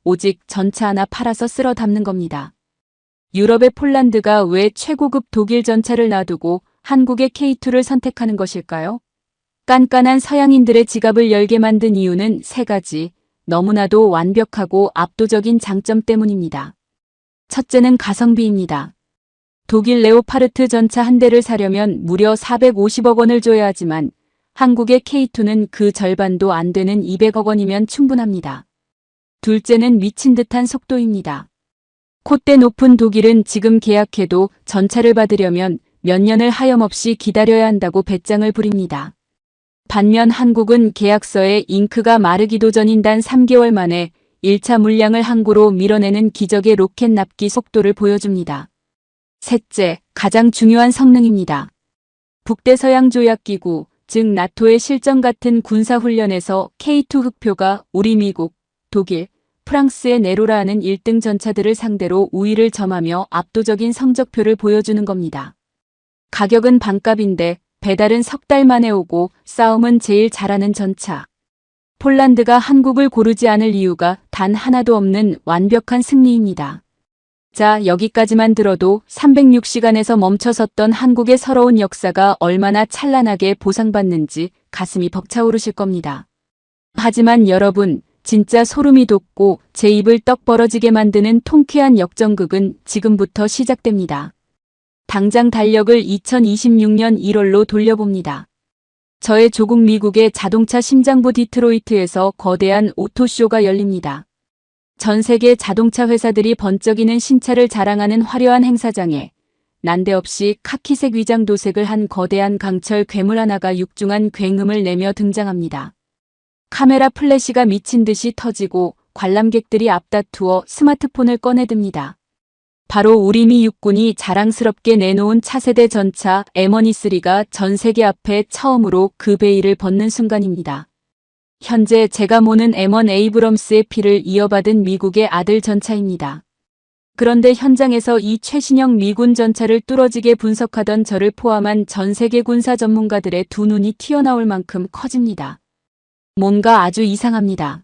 오직 전차 하나 팔아서 쓸어 담는 겁니다. 유럽의 폴란드가 왜 최고급 독일 전차를 놔두고 한국의 K2를 선택하는 것일까요? 깐깐한 서양인들의 지갑을 열게 만든 이유는 세 가지, 너무나도 완벽하고 압도적인 장점 때문입니다. 첫째는 가성비입니다. 독일 레오파르트 전차 한 대를 사려면 무려 450억 원을 줘야 하지만 한국의 K2는 그 절반도 안 되는 200억 원이면 충분합니다. 둘째는 미친 듯한 속도입니다. 콧대 높은 독일은 지금 계약해도 전차를 받으려면 몇 년을 하염없이 기다려야 한다고 배짱을 부립니다. 반면 한국은 계약서에 잉크가 마르기도 전인 단 3개월 만에 1차 물량을 항구로 밀어내는 기적의 로켓 납기 속도를 보여줍니다. 셋째, 가장 중요한 성능입니다. 북대서양조약기구, 즉 나토의 실전 같은 군사훈련에서 K2 흑표가 우리 미국, 독일, 프랑스의 네로라는 1등 전차들을 상대로 우위를 점하며 압도적인 성적표를 보여주는 겁니다. 가격은 반값인데 배달은 석 달 만에 오고 싸움은 제일 잘하는 전차. 폴란드가 한국을 고르지 않을 이유가 단 하나도 없는 완벽한 승리입니다. 자, 여기까지만 들어도 306시간에서 멈춰섰던 한국의 서러운 역사가 얼마나 찬란하게 보상받는지 가슴이 벅차오르실 겁니다. 하지만 여러분, 진짜 소름이 돋고 제 입을 떡 벌어지게 만드는 통쾌한 역전극은 지금부터 시작됩니다. 당장 달력을 2026년 1월로 돌려봅니다. 저의 조국 미국의 자동차 심장부 디트로이트에서 거대한 오토쇼가 열립니다. 전 세계 자동차 회사들이 번쩍이는 신차를 자랑하는 화려한 행사장에 난데없이 카키색 위장 도색을 한 거대한 강철 괴물 하나가 육중한 굉음을 내며 등장합니다. 카메라 플래시가 미친 듯이 터지고 관람객들이 앞다투어 스마트폰을 꺼내듭니다. 바로 우리 미 육군이 자랑스럽게 내놓은 차세대 전차 M1E3가 전 세계 앞에 처음으로 그 베일을 벗는 순간입니다. 현재 제가 모는 M1 에이브럼스의 피를 이어받은 미국의 아들 전차입니다. 그런데 현장에서 이 최신형 미군 전차를 뚫어지게 분석하던 저를 포함한 전 세계 군사 전문가들의 두 눈이 튀어나올 만큼 커집니다. 뭔가 아주 이상합니다.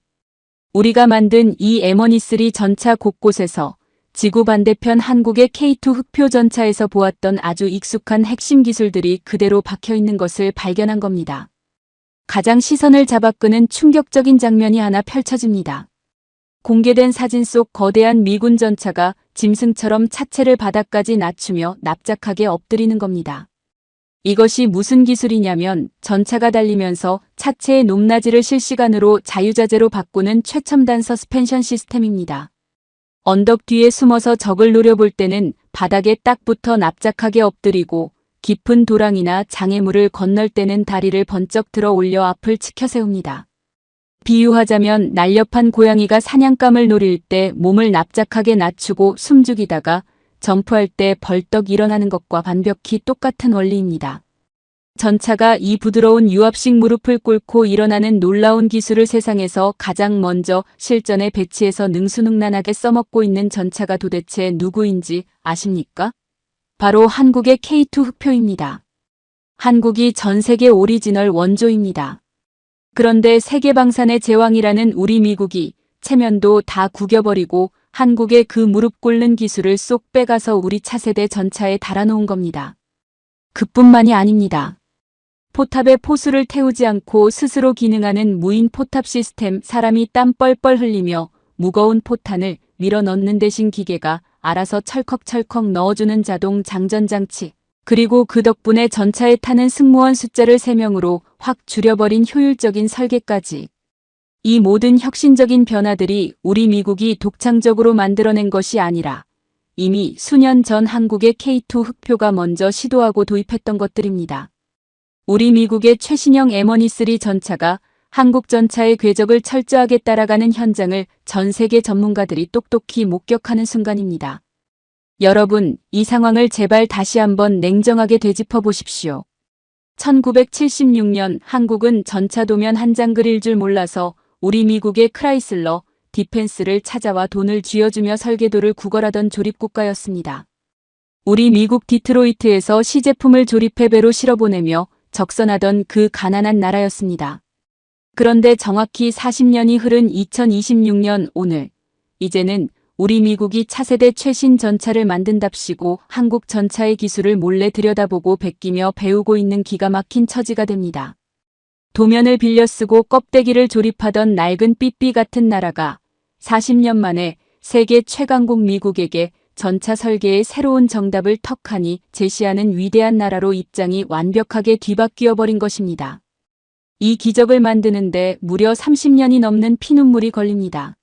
우리가 만든 이 M1E3 전차 곳곳에서 지구 반대편 한국의 K2 흑표 전차에서 보았던 아주 익숙한 핵심 기술들이 그대로 박혀있는 것을 발견한 겁니다. 가장 시선을 잡아끄는 충격적인 장면이 하나 펼쳐집니다. 공개된 사진 속 거대한 미군 전차가 짐승처럼 차체를 바닥까지 낮추며 납작하게 엎드리는 겁니다. 이것이 무슨 기술이냐면 전차가 달리면서 차체의 높낮이를 실시간으로 자유자재로 바꾸는 최첨단 서스펜션 시스템입니다. 언덕 뒤에 숨어서 적을 노려볼 때는 바닥에 딱 붙어 납작하게 엎드리고 깊은 도랑이나 장애물을 건널 때는 다리를 번쩍 들어 올려 앞을 치켜 세웁니다. 비유하자면 날렵한 고양이가 사냥감을 노릴 때 몸을 납작하게 낮추고 숨죽이다가 점프할 때 벌떡 일어나는 것과 완벽히 똑같은 원리입니다. 전차가 이 부드러운 유압식 무릎을 꿇고 일어나는 놀라운 기술을 세상에서 가장 먼저 실전에 배치해서 능수능란하게 써먹고 있는 전차가 도대체 누구인지 아십니까? 바로 한국의 K2 흑표입니다. 한국이 전 세계 오리지널 원조입니다. 그런데 세계방산의 제왕이라는 우리 미국이 체면도 다 구겨버리고 한국의 그 무릎 꿇는 기술을 쏙 빼가서 우리 차세대 전차에 달아놓은 겁니다. 그뿐만이 아닙니다. 포탑에 포수를 태우지 않고 스스로 기능하는 무인 포탑 시스템, 사람이 땀 뻘뻘 흘리며 무거운 포탄을 밀어 넣는 대신 기계가 알아서 철컥철컥 넣어주는 자동 장전장치, 그리고 그 덕분에 전차에 타는 승무원 숫자를 3명으로 확 줄여버린 효율적인 설계까지. 이 모든 혁신적인 변화들이 우리 미국이 독창적으로 만들어낸 것이 아니라 이미 수년 전 한국의 K2 흑표가 먼저 시도하고 도입했던 것들입니다. 우리 미국의 최신형 M1E3 전차가 한국 전차의 궤적을 철저하게 따라가는 현장을 전 세계 전문가들이 똑똑히 목격하는 순간입니다. 여러분, 이 상황을 제발 다시 한번 냉정하게 되짚어 보십시오. 1976년 한국은 전차 도면 한 장 그릴 줄 몰라서 우리 미국의 크라이슬러, 디펜스를 찾아와 돈을 쥐어주며 설계도를 구걸하던 조립국가였습니다. 우리 미국 디트로이트에서 시제품을 조립해 배로 실어보내며 적선하던 그 가난한 나라였습니다. 그런데 정확히 40년이 흐른 2026년 오늘, 이제는 우리 미국이 차세대 최신 전차를 만든답시고 한국 전차의 기술을 몰래 들여다보고 베끼며 배우고 있는 기가 막힌 처지가 됩니다. 도면을 빌려 쓰고 껍데기를 조립하던 낡은 삐삐 같은 나라가 40년 만에 세계 최강국 미국에게 전차 설계의 새로운 정답을 턱하니 제시하는 위대한 나라로 입장이 완벽하게 뒤바뀌어 버린 것입니다. 이 기적을 만드는데 무려 30년이 넘는 피눈물이 걸립니다.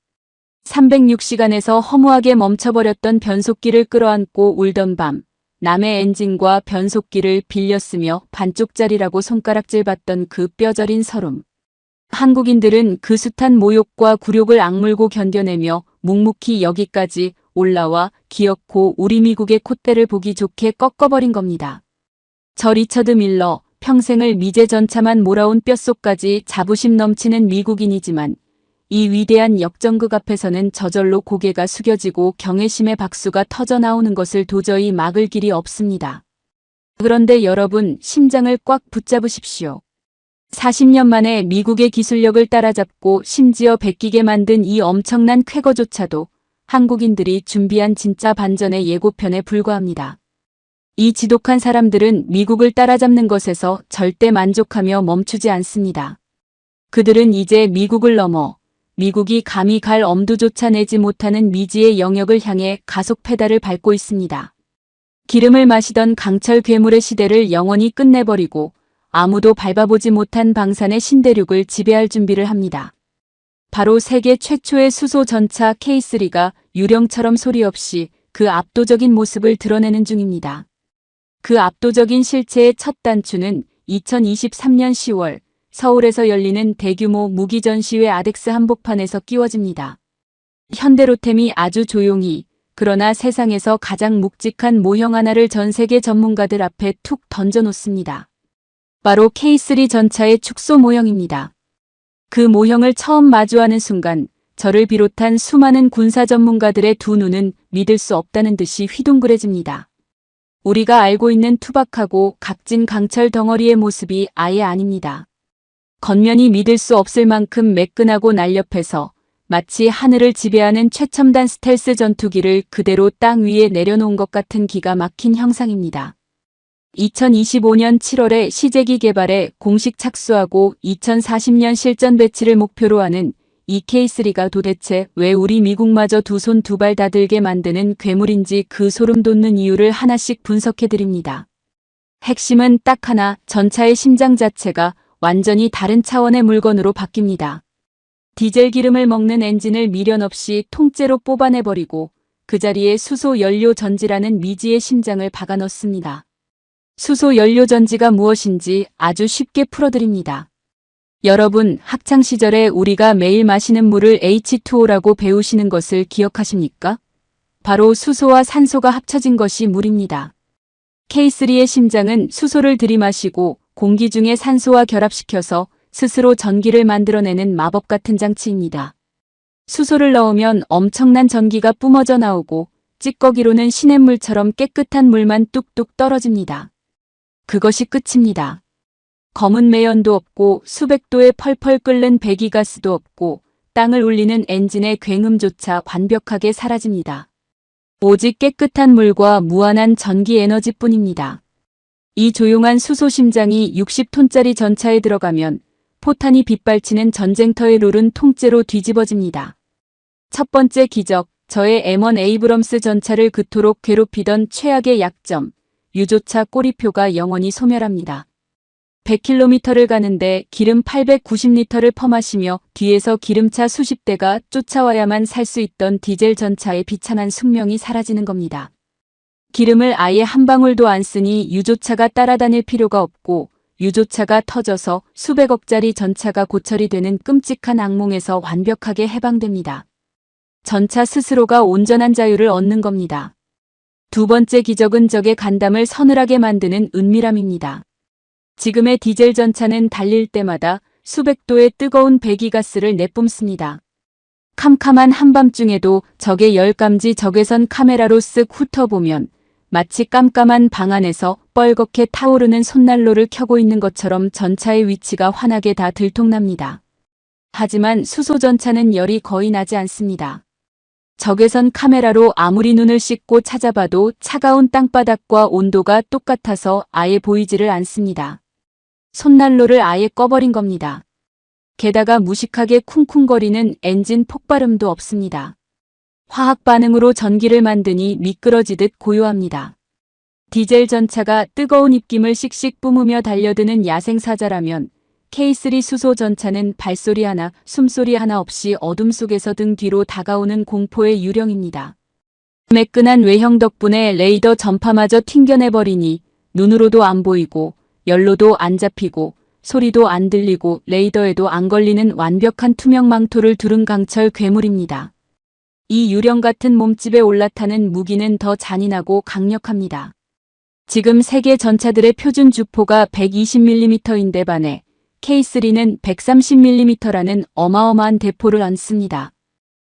306시간에서 허무하게 멈춰버렸던 변속기를 끌어안고 울던 밤, 남의 엔진과 변속기를 빌려 쓰며 반쪽짜리라고 손가락질 받던 그 뼈저린 서름. 한국인들은 그 숱한 모욕과 굴욕을 악물고 견뎌내며 묵묵히 여기까지 올라와 기어코 우리 미국의 콧대를 보기 좋게 꺾어버린 겁니다. 저 리처드 밀러, 평생을 미제 전차만 몰아온 뼛속까지 자부심 넘치는 미국인이지만 이 위대한 역전극 앞에서는 저절로 고개가 숙여지고 경외심의 박수가 터져 나오는 것을 도저히 막을 길이 없습니다. 그런데 여러분, 심장을 꽉 붙잡으십시오. 40년 만에 미국의 기술력을 따라잡고 심지어 베끼게 만든 이 엄청난 쾌거조차도 한국인들이 준비한 진짜 반전의 예고편에 불과합니다. 이 지독한 사람들은 미국을 따라잡는 것에서 절대 만족하며 멈추지 않습니다. 그들은 이제 미국을 넘어 미국이 감히 갈 엄두조차 내지 못하는 미지의 영역을 향해 가속 페달을 밟고 있습니다. 기름을 마시던 강철 괴물의 시대를 영원히 끝내버리고 아무도 밟아보지 못한 방산의 신대륙을 지배할 준비를 합니다. 바로 세계 최초의 수소 전차 K3가 유령처럼 소리 없이 그 압도적인 모습을 드러내는 중입니다. 그 압도적인 실체의 첫 단추는 2023년 10월 서울에서 열리는 대규모 무기 전시회 아덱스 한복판에서 끼워집니다. 현대로템이 아주 조용히, 그러나 세상에서 가장 묵직한 모형 하나를 전 세계 전문가들 앞에 툭 던져놓습니다. 바로 K3 전차의 축소 모형입니다. 그 모형을 처음 마주하는 순간 저를 비롯한 수많은 군사 전문가들의 두 눈은 믿을 수 없다는 듯이 휘둥그레집니다. 우리가 알고 있는 투박하고 각진 강철 덩어리의 모습이 아예 아닙니다. 겉면이 믿을 수 없을 만큼 매끈하고 날렵해서 마치 하늘을 지배하는 최첨단 스텔스 전투기를 그대로 땅 위에 내려놓은 것 같은 기가 막힌 형상입니다. 2025년 7월에 시제기 개발에 공식 착수하고 2040년 실전 배치를 목표로 하는 이 K3가 도대체 왜 우리 미국마저 두 손 두 발 다 들게 만드는 괴물인지 그 소름 돋는 이유를 하나씩 분석해드립니다. 핵심은 딱 하나, 전차의 심장 자체가 완전히 다른 차원의 물건으로 바뀝니다. 디젤 기름을 먹는 엔진을 미련 없이 통째로 뽑아내버리고 그 자리에 수소 연료 전지라는 미지의 심장을 박아 넣습니다. 수소 연료 전지가 무엇인지 아주 쉽게 풀어드립니다. 여러분, 학창시절에 우리가 매일 마시는 물을 H2O라고 배우시는 것을 기억하십니까? 바로 수소와 산소가 합쳐진 것이 물입니다. K3의 심장은 수소를 들이마시고 공기 중에 산소와 결합시켜서 스스로 전기를 만들어내는 마법 같은 장치입니다. 수소를 넣으면 엄청난 전기가 뿜어져 나오고 찌꺼기로는 시냇물처럼 깨끗한 물만 뚝뚝 떨어집니다. 그것이 끝입니다. 검은 매연도 없고 수백 도에 펄펄 끓는 배기가스도 없고 땅을 울리는 엔진의 굉음조차 완벽하게 사라집니다. 오직 깨끗한 물과 무한한 전기 에너지뿐입니다. 이 조용한 수소 심장이 60톤짜리 전차에 들어가면 포탄이 빗발치는 전쟁터의 룰은 통째로 뒤집어집니다. 첫 번째 기적, 저의 M1 에이브럼스 전차를 그토록 괴롭히던 최악의 약점, 유조차 꼬리표가 영원히 소멸합니다. 100km를 가는데 기름 890리터를 퍼마시며 뒤에서 기름차 수십 대가 쫓아와야만 살 수 있던 디젤 전차의 비참한 숙명이 사라지는 겁니다. 기름을 아예 한 방울도 안 쓰니 유조차가 따라다닐 필요가 없고 유조차가 터져서 수백억짜리 전차가 고철이 되는 끔찍한 악몽에서 완벽하게 해방됩니다. 전차 스스로가 온전한 자유를 얻는 겁니다. 두 번째 기적은 적의 간담을 서늘하게 만드는 은밀함입니다. 지금의 디젤 전차는 달릴 때마다 수백 도의 뜨거운 배기가스를 내뿜습니다. 캄캄한 한밤중에도 적의 열감지 적외선 카메라로 쓱 훑어보면 마치 깜깜한 방 안에서 뻘겋게 타오르는 손난로를 켜고 있는 것처럼 전차의 위치가 환하게 다 들통납니다. 하지만 수소전차는 열이 거의 나지 않습니다. 적외선 카메라로 아무리 눈을 씻고 찾아봐도 차가운 땅바닥과 온도가 똑같아서 아예 보이지를 않습니다. 손난로를 아예 꺼버린 겁니다. 게다가 무식하게 쿵쿵거리는 엔진 폭발음도 없습니다. 화학 반응으로 전기를 만드니 미끄러지듯 고요합니다. 디젤 전차가 뜨거운 입김을 씩씩 뿜으며 달려드는 야생사자라면 K3 수소 전차는 발소리 하나, 숨소리 하나 없이 어둠 속에서 등 뒤로 다가오는 공포의 유령입니다. 매끈한 외형 덕분에 레이더 전파마저 튕겨내버리니 눈으로도 안 보이고 열로도 안 잡히고 소리도 안 들리고 레이더에도 안 걸리는 완벽한 투명 망토를 두른 강철 괴물입니다. 이 유령 같은 몸집에 올라타는 무기는 더 잔인하고 강력합니다. 지금 세계 전차들의 표준 주포가 120mm인데 반해 K3는 130mm라는 어마어마한 대포를 얹습니다.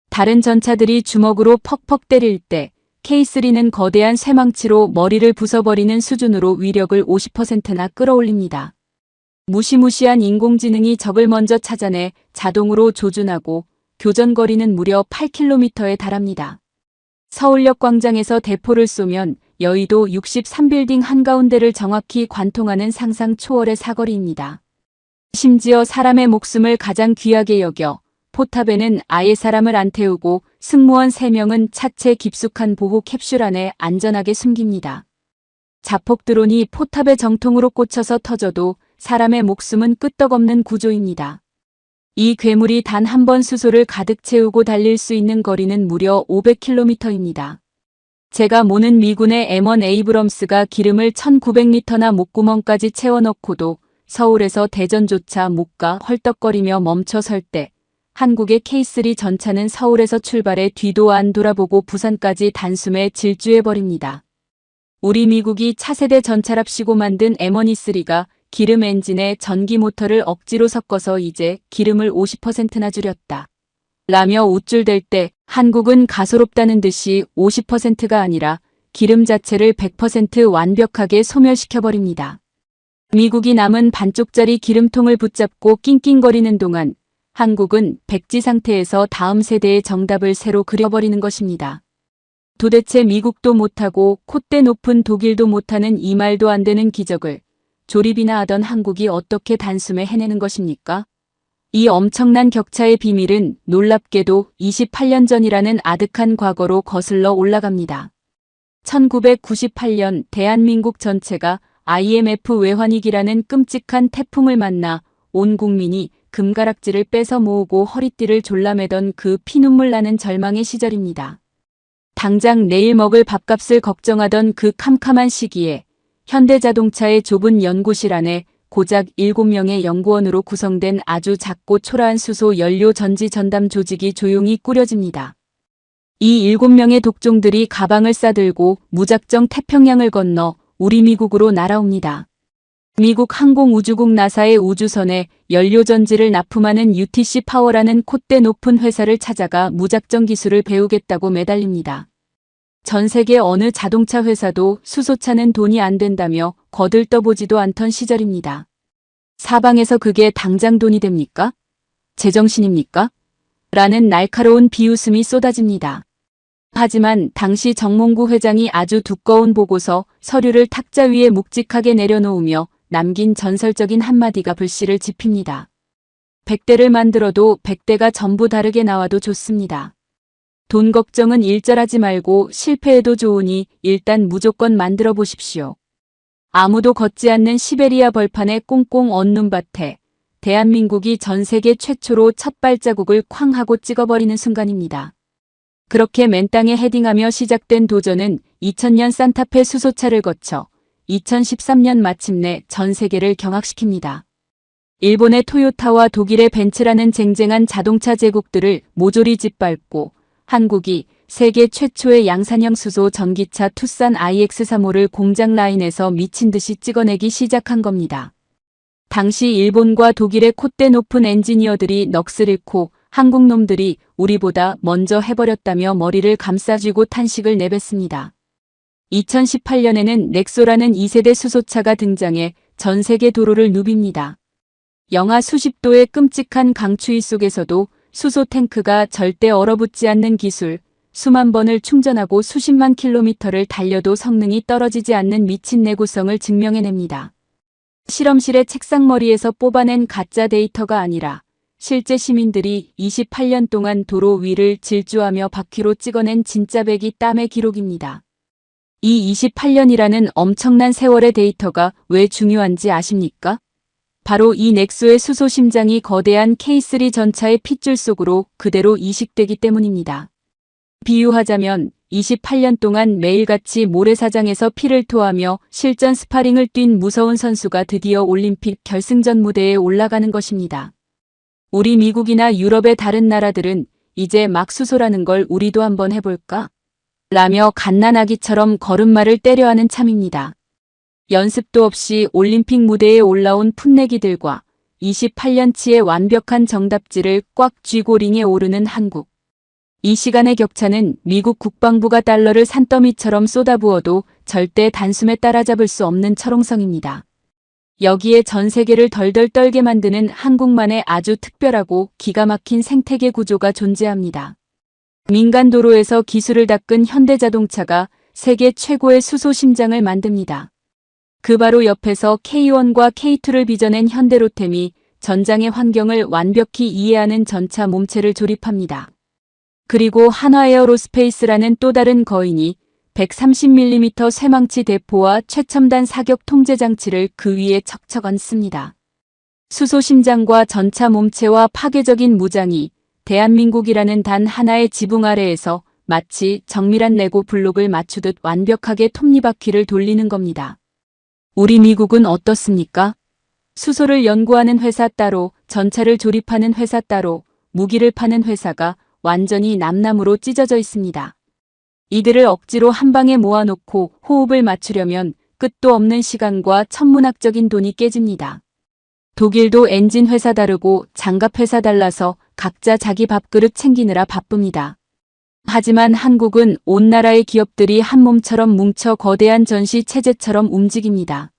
다른 전차들이 주먹으로 퍽퍽 때릴 때 K3는 거대한 쇠망치로 머리를 부숴버리는 수준으로 위력을 50%나 끌어올립니다. 무시무시한 인공지능이 적을 먼저 찾아내 자동으로 조준하고 교전거리는 무려 8km에 달합니다. 서울역 광장에서 대포를 쏘면 여의도 63빌딩 한가운데를 정확히 관통하는 상상 초월의 사거리입니다. 심지어 사람의 목숨을 가장 귀하게 여겨 포탑에는 아예 사람을 안 태우고 승무원 3명은 차체 깊숙한 보호 캡슐 안에 안전하게 숨깁니다. 자폭 드론이 포탑의 정통으로 꽂혀서 터져도 사람의 목숨은 끄떡없는 구조입니다. 이 괴물이 단 한 번 수소를 가득 채우고 달릴 수 있는 거리는 무려 500km입니다. 제가 모는 미군의 M1 에이브럼스가 기름을 1900리터나 목구멍까지 채워넣고도 서울에서 대전조차 못 가 헐떡거리며 멈춰설 때 한국의 K3 전차는 서울에서 출발해 뒤도 안 돌아보고 부산까지 단숨에 질주해버립니다. 우리 미국이 차세대 전차랍시고 만든 M1E3가 기름 엔진에 전기 모터를 억지로 섞어서 이제 기름을 50%나 줄였다. 라며 우쭐댈 때 한국은 가소롭다는 듯이 50%가 아니라 기름 자체를 100% 완벽하게 소멸시켜버립니다. 미국이 남은 반쪽짜리 기름통을 붙잡고 낑낑거리는 동안 한국은 백지 상태에서 다음 세대의 정답을 새로 그려버리는 것입니다. 도대체 미국도 못하고 콧대 높은 독일도 못하는 이 말도 안 되는 기적을 조립이나 하던 한국이 어떻게 단숨에 해내는 것입니까? 이 엄청난 격차의 비밀은 놀랍게도 28년 전이라는 아득한 과거로 거슬러 올라갑니다. 1998년 대한민국 전체가 IMF 외환위기라는 끔찍한 태풍을 만나 온 국민이 금가락지를 뺏어 모으고 허리띠를 졸라매던 그 피눈물 나는 절망의 시절입니다. 당장 내일 먹을 밥값을 걱정하던 그 캄캄한 시기에 현대자동차의 좁은 연구실 안에 고작 7명의 연구원으로 구성된 아주 작고 초라한 수소 연료 전지 전담 조직이 조용히 꾸려집니다. 이 7명의 독종들이 가방을 싸들고 무작정 태평양을 건너 우리 미국으로 날아옵니다. 미국 항공우주국 나사의 우주선에 연료 전지를 납품하는 UTC 파워라는 콧대 높은 회사를 찾아가 무작정 기술을 배우겠다고 매달립니다. 전 세계 어느 자동차 회사도 수소차는 돈이 안 된다며 거들떠보지도 않던 시절입니다. 사방에서 그게 당장 돈이 됩니까? 제정신입니까? 라는 날카로운 비웃음이 쏟아집니다. 하지만 당시 정몽구 회장이 아주 두꺼운 보고서 서류를 탁자 위에 묵직하게 내려놓으며 남긴 전설적인 한마디가 불씨를 지핍니다. 100대를 만들어도 100대가 전부 다르게 나와도 좋습니다. 돈 걱정은 일절하지 말고 실패해도 좋으니 일단 무조건 만들어 보십시오. 아무도 걷지 않는 시베리아 벌판의 꽁꽁 언눈 밭에 대한민국이 전 세계 최초로 첫 발자국을 쾅 하고 찍어버리는 순간입니다. 그렇게 맨땅에 헤딩하며 시작된 도전은 2000년 산타페 수소차를 거쳐 2013년 마침내 전 세계를 경악시킵니다. 일본의 토요타와 독일의 벤츠라는 쟁쟁한 자동차 제국들을 모조리 짓밟고 한국이 세계 최초의 양산형 수소 전기차 투싼 iX35를 공장 라인에서 미친 듯이 찍어내기 시작한 겁니다. 당시 일본과 독일의 콧대 높은 엔지니어들이 넋을 잃고 한국 놈들이 우리보다 먼저 해버렸다며 머리를 감싸쥐고 탄식을 내뱉습니다. 2018년에는 넥소라는 2세대 수소차가 등장해 전 세계 도로를 누빕니다. 영하 수십 도의 끔찍한 강추위 속에서도 수소 탱크가 절대 얼어붙지 않는 기술, 수만 번을 충전하고 수십만 킬로미터를 달려도 성능이 떨어지지 않는 미친 내구성을 증명해냅니다. 실험실의 책상머리에서 뽑아낸 가짜 데이터가 아니라 실제 시민들이 28년 동안 도로 위를 질주하며 바퀴로 찍어낸 진짜 배기 땀의 기록입니다. 이 28년이라는 엄청난 세월의 데이터가 왜 중요한지 아십니까? 바로 이 넥소의 수소 심장이 거대한 K3 전차의 핏줄 속으로 그대로 이식되기 때문입니다. 비유하자면 28년 동안 매일같이 모래사장에서 피를 토하며 실전 스파링을 뛴 무서운 선수가 드디어 올림픽 결승전 무대에 올라가는 것입니다. 우리 미국이나 유럽의 다른 나라들은 이제 막 수소라는 걸 우리도 한번 해볼까? 라며 갓난아기처럼 걸음마를 때려하는 참입니다. 연습도 없이 올림픽 무대에 올라온 풋내기들과 28년치의 완벽한 정답지를 꽉 쥐고 링에 오르는 한국. 이 시간의 격차는 미국 국방부가 달러를 산더미처럼 쏟아부어도 절대 단숨에 따라잡을 수 없는 철옹성입니다. 여기에 전 세계를 덜덜 떨게 만드는 한국만의 아주 특별하고 기가 막힌 생태계 구조가 존재합니다. 민간 도로에서 기술을 닦은 현대자동차가 세계 최고의 수소 심장을 만듭니다. 그 바로 옆에서 K1과 K2를 빚어낸 현대로템이 전장의 환경을 완벽히 이해하는 전차 몸체를 조립합니다. 그리고 한화에어로스페이스라는 또 다른 거인이 130mm 쇠망치 대포와 최첨단 사격 통제 장치를 그 위에 척척 얹습니다. 수소 심장과 전차 몸체와 파괴적인 무장이 대한민국이라는 단 하나의 지붕 아래에서 마치 정밀한 레고 블록을 맞추듯 완벽하게 톱니바퀴를 돌리는 겁니다. 우리 미국은 어떻습니까? 수소를 연구하는 회사 따로, 전차를 조립하는 회사 따로, 무기를 파는 회사가 완전히 남남으로 찢어져 있습니다. 이들을 억지로 한 방에 모아놓고 호흡을 맞추려면 끝도 없는 시간과 천문학적인 돈이 깨집니다. 독일도 엔진 회사 다르고 장갑 회사 달라서 각자 자기 밥그릇 챙기느라 바쁩니다. 하지만 한국은 온 나라의 기업들이 한 몸처럼 뭉쳐 거대한 전시 체제처럼 움직입니다.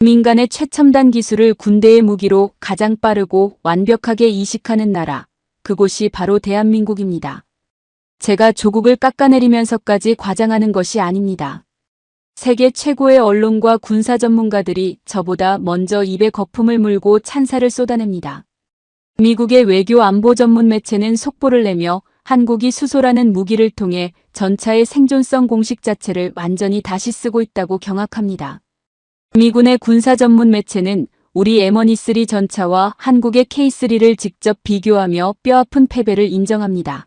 민간의 최첨단 기술을 군대의 무기로 가장 빠르고 완벽하게 이식하는 나라, 그곳이 바로 대한민국입니다. 제가 조국을 깎아내리면서까지 과장하는 것이 아닙니다. 세계 최고의 언론과 군사 전문가들이 저보다 먼저 입에 거품을 물고 찬사를 쏟아냅니다. 미국의 외교 안보 전문 매체는 속보를 내며 한국이 수소라는 무기를 통해 전차의 생존성 공식 자체를 완전히 다시 쓰고 있다고 경악합니다. 미군의 군사 전문 매체는 우리 M1E3 전차와 한국의 K3를 직접 비교하며 뼈아픈 패배를 인정합니다.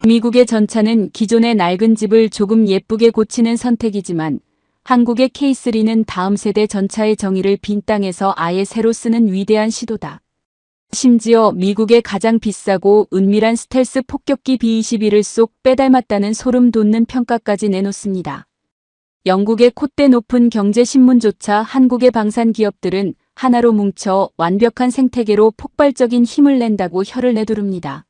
미국의 전차는 기존의 낡은 집을 조금 예쁘게 고치는 선택이지만 한국의 K3는 다음 세대 전차의 정의를 빈 땅에서 아예 새로 쓰는 위대한 시도다. 심지어 미국의 가장 비싸고 은밀한 스텔스 폭격기 B-21을 쏙 빼닮았다는 소름 돋는 평가까지 내놓습니다. 영국의 콧대 높은 경제신문조차 한국의 방산 기업들은 하나로 뭉쳐 완벽한 생태계로 폭발적인 힘을 낸다고 혀를 내두릅니다.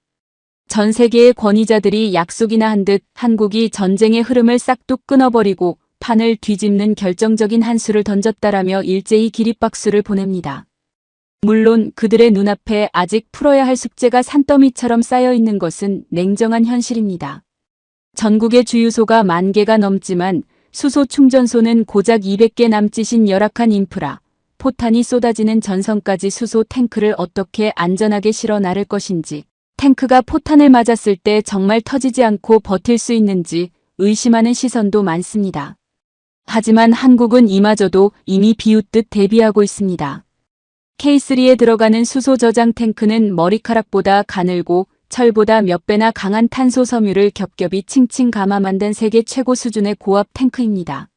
전 세계의 권위자들이 약속이나 한 듯 한국이 전쟁의 흐름을 싹둑 끊어버리고 판을 뒤집는 결정적인 한 수를 던졌다라며 일제히 기립박수를 보냅니다. 물론 그들의 눈앞에 아직 풀어야 할 숙제가 산더미처럼 쌓여 있는 것은 냉정한 현실입니다. 전국의 주유소가 10,000개가 넘지만 수소 충전소는 고작 200개 남짓인 열악한 인프라, 포탄이 쏟아지는 전선까지 수소 탱크를 어떻게 안전하게 실어 나를 것인지, 탱크가 포탄을 맞았을 때 정말 터지지 않고 버틸 수 있는지 의심하는 시선도 많습니다. 하지만 한국은 이마저도 이미 비웃듯 대비하고 있습니다. K3에 들어가는 수소 저장 탱크는 머리카락보다 가늘고 철보다 몇 배나 강한 탄소 섬유를 겹겹이 칭칭 감아 만든 세계 최고 수준의 고압 탱크입니다.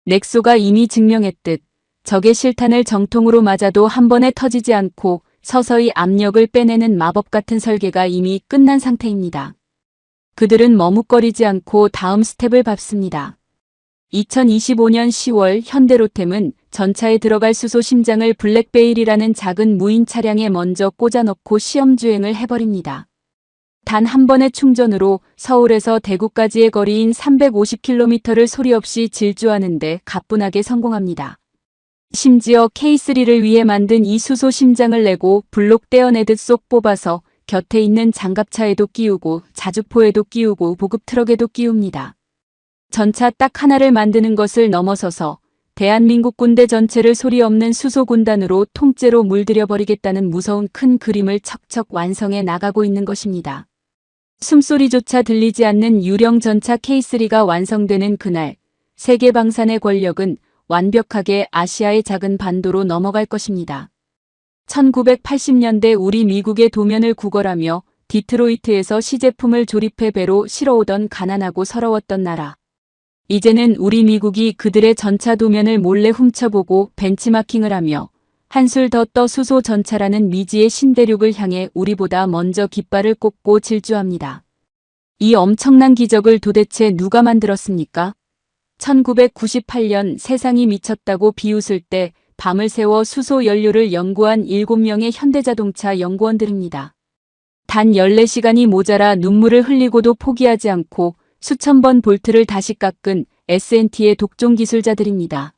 넥소가 이미 증명했듯 적의 실탄을 정통으로 맞아도 한 번에 터지지 않고 서서히 압력을 빼내는 마법 같은 설계가 이미 끝난 상태입니다. 그들은 머뭇거리지 않고 다음 스텝을 밟습니다. 2025년 10월 현대로템은 전차에 들어갈 수소 심장을 블랙베일이라는 작은 무인 차량에 먼저 꽂아넣고 시험 주행을 해버립니다. 단 한 번의 충전으로 서울에서 대구까지의 거리인 350km를 소리 없이 질주하는데 가뿐하게 성공합니다. 심지어 K3를 위해 만든 이 수소 심장을 내고 블록 떼어내듯 쏙 뽑아서 곁에 있는 장갑차에도 끼우고 자주포에도 끼우고 보급 트럭에도 끼웁니다. 전차 딱 하나를 만드는 것을 넘어서서 대한민국 군대 전체를 소리 없는 수소군단으로 통째로 물들여버리겠다는 무서운 큰 그림을 척척 완성해 나가고 있는 것입니다. 숨소리조차 들리지 않는 유령 전차 K3가 완성되는 그날, 세계 방산의 권력은 완벽하게 아시아의 작은 반도로 넘어갈 것입니다. 1980년대 우리 미국의 도면을 구걸하며 디트로이트에서 시제품을 조립해 배로 실어오던 가난하고 서러웠던 나라. 이제는 우리 미국이 그들의 전차 도면을 몰래 훔쳐보고 벤치마킹을 하며 한술 더 떠 수소 전차라는 미지의 신대륙을 향해 우리보다 먼저 깃발을 꽂고 질주합니다. 이 엄청난 기적을 도대체 누가 만들었습니까? 1998년 세상이 미쳤다고 비웃을 때 밤을 새워 수소 연료를 연구한 7명의 현대자동차 연구원들입니다. 단 14시간이 모자라 눈물을 흘리고도 포기하지 않고 수천 번 볼트를 다시 깎은 S&T의 독종 기술자들입니다.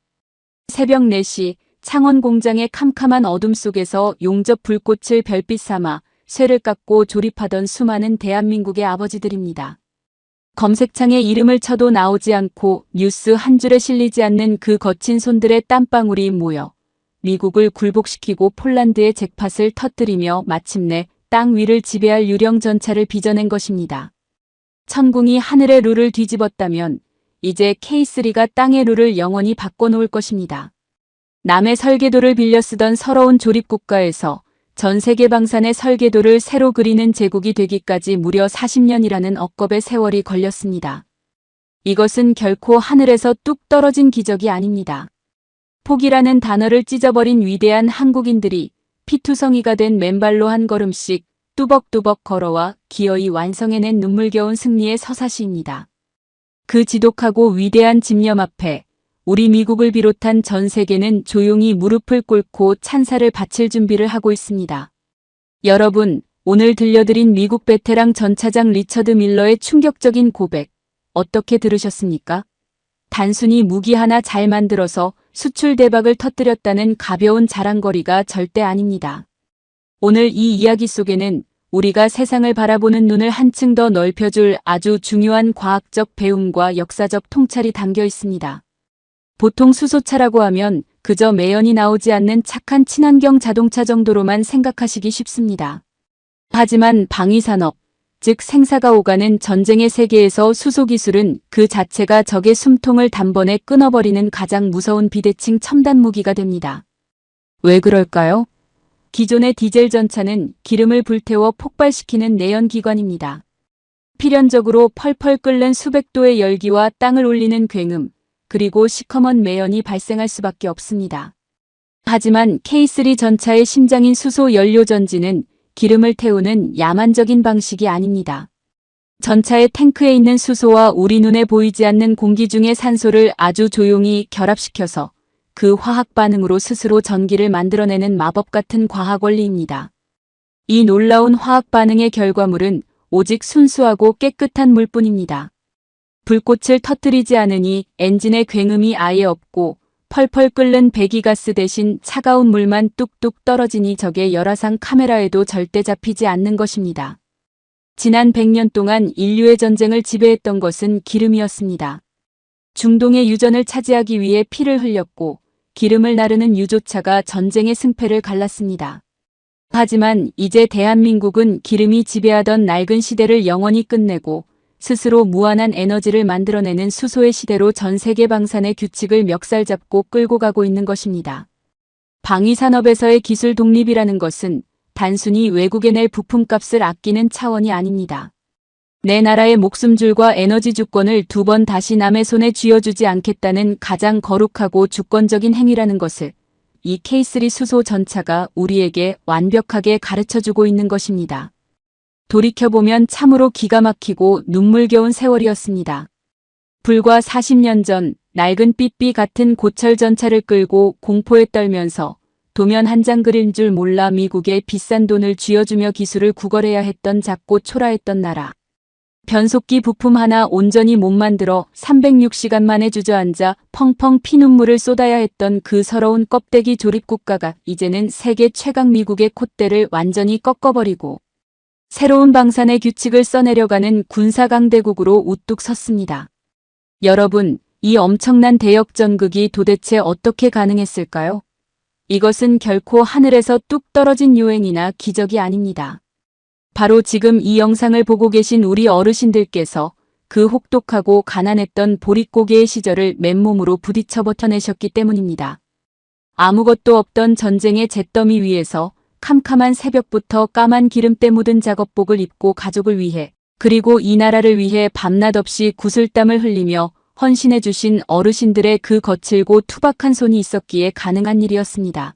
새벽 4시 창원 공장의 캄캄한 어둠 속에서 용접 불꽃을 별빛 삼아 쇠를 깎고 조립하던 수많은 대한민국의 아버지들입니다. 검색창에 이름을 쳐도 나오지 않고 뉴스 한 줄에 실리지 않는 그 거친 손들의 땀방울이 모여 미국을 굴복시키고 폴란드의 잭팟을 터뜨리며 마침내 땅 위를 지배할 유령 전차를 빚어낸 것입니다. 천궁이 하늘의 룰을 뒤집었다면 이제 K3가 땅의 룰을 영원히 바꿔놓을 것입니다. 남의 설계도를 빌려 쓰던 서러운 조립국가에서 전 세계 방산의 설계도를 새로 그리는 제국이 되기까지 무려 40년이라는 억겁의 세월이 걸렸습니다. 이것은 결코 하늘에서 뚝 떨어진 기적이 아닙니다. 포기라는 단어를 찢어버린 위대한 한국인들이 피투성이가 된 맨발로 한 걸음씩 뚜벅뚜벅 걸어와 기어이 완성해낸 눈물겨운 승리의 서사시입니다. 그 지독하고 위대한 집념 앞에 우리 미국을 비롯한 전 세계는 조용히 무릎을 꿇고 찬사를 바칠 준비를 하고 있습니다. 여러분, 오늘 들려드린 미국 베테랑 전차장 리처드 밀러의 충격적인 고백, 어떻게 들으셨습니까? 단순히 무기 하나 잘 만들어서 수출 대박을 터뜨렸다는 가벼운 자랑거리가 절대 아닙니다. 오늘 이 이야기 속에는 우리가 세상을 바라보는 눈을 한층 더 넓혀줄 아주 중요한 과학적 배움과 역사적 통찰이 담겨 있습니다. 보통 수소차라고 하면 그저 매연이 나오지 않는 착한 친환경 자동차 정도로만 생각하시기 쉽습니다. 하지만 방위산업, 즉 생사가 오가는 전쟁의 세계에서 수소 기술은 그 자체가 적의 숨통을 단번에 끊어버리는 가장 무서운 비대칭 첨단 무기가 됩니다. 왜 그럴까요? 기존의 디젤 전차는 기름을 불태워 폭발시키는 내연기관입니다. 필연적으로 펄펄 끓는 수백 도의 열기와 땅을 울리는 굉음, 그리고 시커먼 매연이 발생할 수밖에 없습니다. 하지만 K3 전차의 심장인 수소 연료 전지는 기름을 태우는 야만적인 방식이 아닙니다. 전차의 탱크에 있는 수소와 우리 눈에 보이지 않는 공기 중의 산소를 아주 조용히 결합시켜서 그 화학 반응으로 스스로 전기를 만들어내는 마법 같은 과학 원리입니다. 이 놀라운 화학 반응의 결과물은 오직 순수하고 깨끗한 물뿐입니다. 불꽃을 터뜨리지 않으니 엔진의 굉음이 아예 없고 펄펄 끓는 배기가스 대신 차가운 물만 뚝뚝 떨어지니 적의 열화상 카메라에도 절대 잡히지 않는 것입니다. 지난 100년 동안 인류의 전쟁을 지배했던 것은 기름이었습니다. 중동의 유전을 차지하기 위해 피를 흘렸고 기름을 나르는 유조차가 전쟁의 승패를 갈랐습니다. 하지만 이제 대한민국은 기름이 지배하던 낡은 시대를 영원히 끝내고 스스로 무한한 에너지를 만들어내는 수소의 시대로 전 세계 방산의 규칙을 멱살 잡고 끌고 가고 있는 것입니다. 방위산업에서의 기술 독립이라는 것은 단순히 외국에 낼 부품값을 아끼는 차원이 아닙니다. 내 나라의 목숨줄과 에너지 주권을 두 번 다시 남의 손에 쥐어주지 않겠다는 가장 거룩하고 주권적인 행위라는 것을 이 K3 수소 전차가 우리에게 완벽하게 가르쳐주고 있는 것입니다. 돌이켜보면 참으로 기가 막히고 눈물겨운 세월이었습니다. 불과 40년 전 낡은 삐삐 같은 고철 전차를 끌고 공포에 떨면서 도면 한 장 그릴 줄 몰라 미국에 비싼 돈을 쥐어주며 기술을 구걸해야 했던 작고 초라했던 나라. 변속기 부품 하나 온전히 못 만들어 306시간 만에 주저앉아 펑펑 피눈물을 쏟아야 했던 그 서러운 껍데기 조립 국가가 이제는 세계 최강 미국의 콧대를 완전히 꺾어버리고 새로운 방산의 규칙을 써내려가는 군사강대국으로 우뚝 섰습니다. 여러분, 이 엄청난 대역전극이 도대체 어떻게 가능했을까요? 이것은 결코 하늘에서 뚝 떨어진 요행이나 기적이 아닙니다. 바로 지금 이 영상을 보고 계신 우리 어르신들께서 그 혹독하고 가난했던 보릿고개의 시절을 맨몸으로 부딪혀 버텨내셨기 때문입니다. 아무것도 없던 전쟁의 잿더미 위에서 캄캄한 새벽부터 까만 기름때 묻은 작업복을 입고 가족을 위해 그리고 이 나라를 위해 밤낮 없이 구슬땀을 흘리며 헌신해 주신 어르신들의 그 거칠고 투박한 손이 있었기에 가능한 일이었습니다.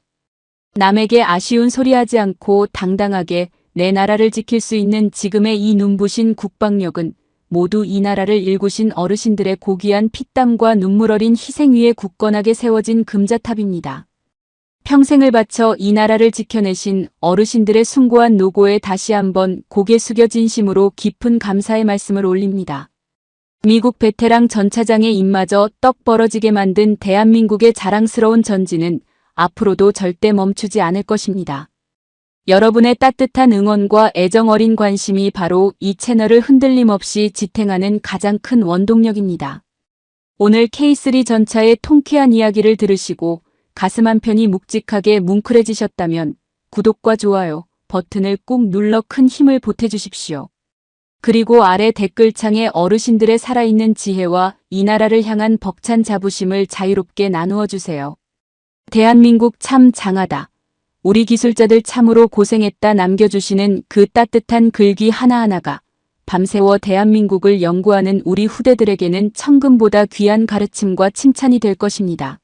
남에게 아쉬운 소리하지 않고 당당하게 내 나라를 지킬 수 있는 지금의 이 눈부신 국방력은 모두 이 나라를 일구신 어르신들의 고귀한 피땀과 눈물 어린 희생 위에 굳건하게 세워진 금자탑입니다. 평생을 바쳐 이 나라를 지켜내신 어르신들의 숭고한 노고에 다시 한번 고개 숙여 진심으로 깊은 감사의 말씀을 올립니다. 미국 베테랑 전차장의 입마저 떡 벌어지게 만든 대한민국의 자랑스러운 전진은 앞으로도 절대 멈추지 않을 것입니다. 여러분의 따뜻한 응원과 애정 어린 관심이 바로 이 채널을 흔들림 없이 지탱하는 가장 큰 원동력입니다. 오늘 K3 전차의 통쾌한 이야기를 들으시고 가슴 한편이 묵직하게 뭉클해지셨다면 구독과 좋아요 버튼을 꾹 눌러 큰 힘을 보태주십시오. 그리고 아래 댓글창에 어르신들의 살아있는 지혜와 이 나라를 향한 벅찬 자부심을 자유롭게 나누어 주세요. 대한민국 참 장하다. 우리 기술자들 참으로 고생했다 남겨주시는 그 따뜻한 글귀 하나하나가 밤새워 대한민국을 연구하는 우리 후대들에게는 천금보다 귀한 가르침과 칭찬이 될 것입니다.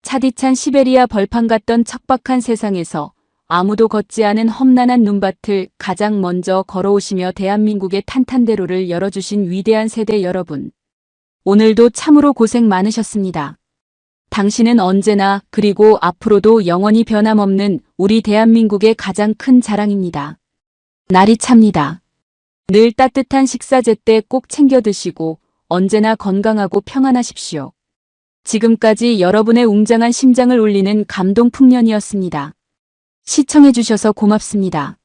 차디찬 시베리아 벌판 같던 척박한 세상에서 아무도 걷지 않은 험난한 눈밭을 가장 먼저 걸어오시며 대한민국의 탄탄대로를 열어주신 위대한 세대 여러분. 오늘도 참으로 고생 많으셨습니다. 당신은 언제나 그리고 앞으로도 영원히 변함없는 우리 대한민국의 가장 큰 자랑입니다. 날이 찹니다. 늘 따뜻한 식사 제때 꼭 챙겨 드시고 언제나 건강하고 평안하십시오. 지금까지 여러분의 웅장한 심장을 울리는 감동 풍년이었습니다. 시청해주셔서 고맙습니다.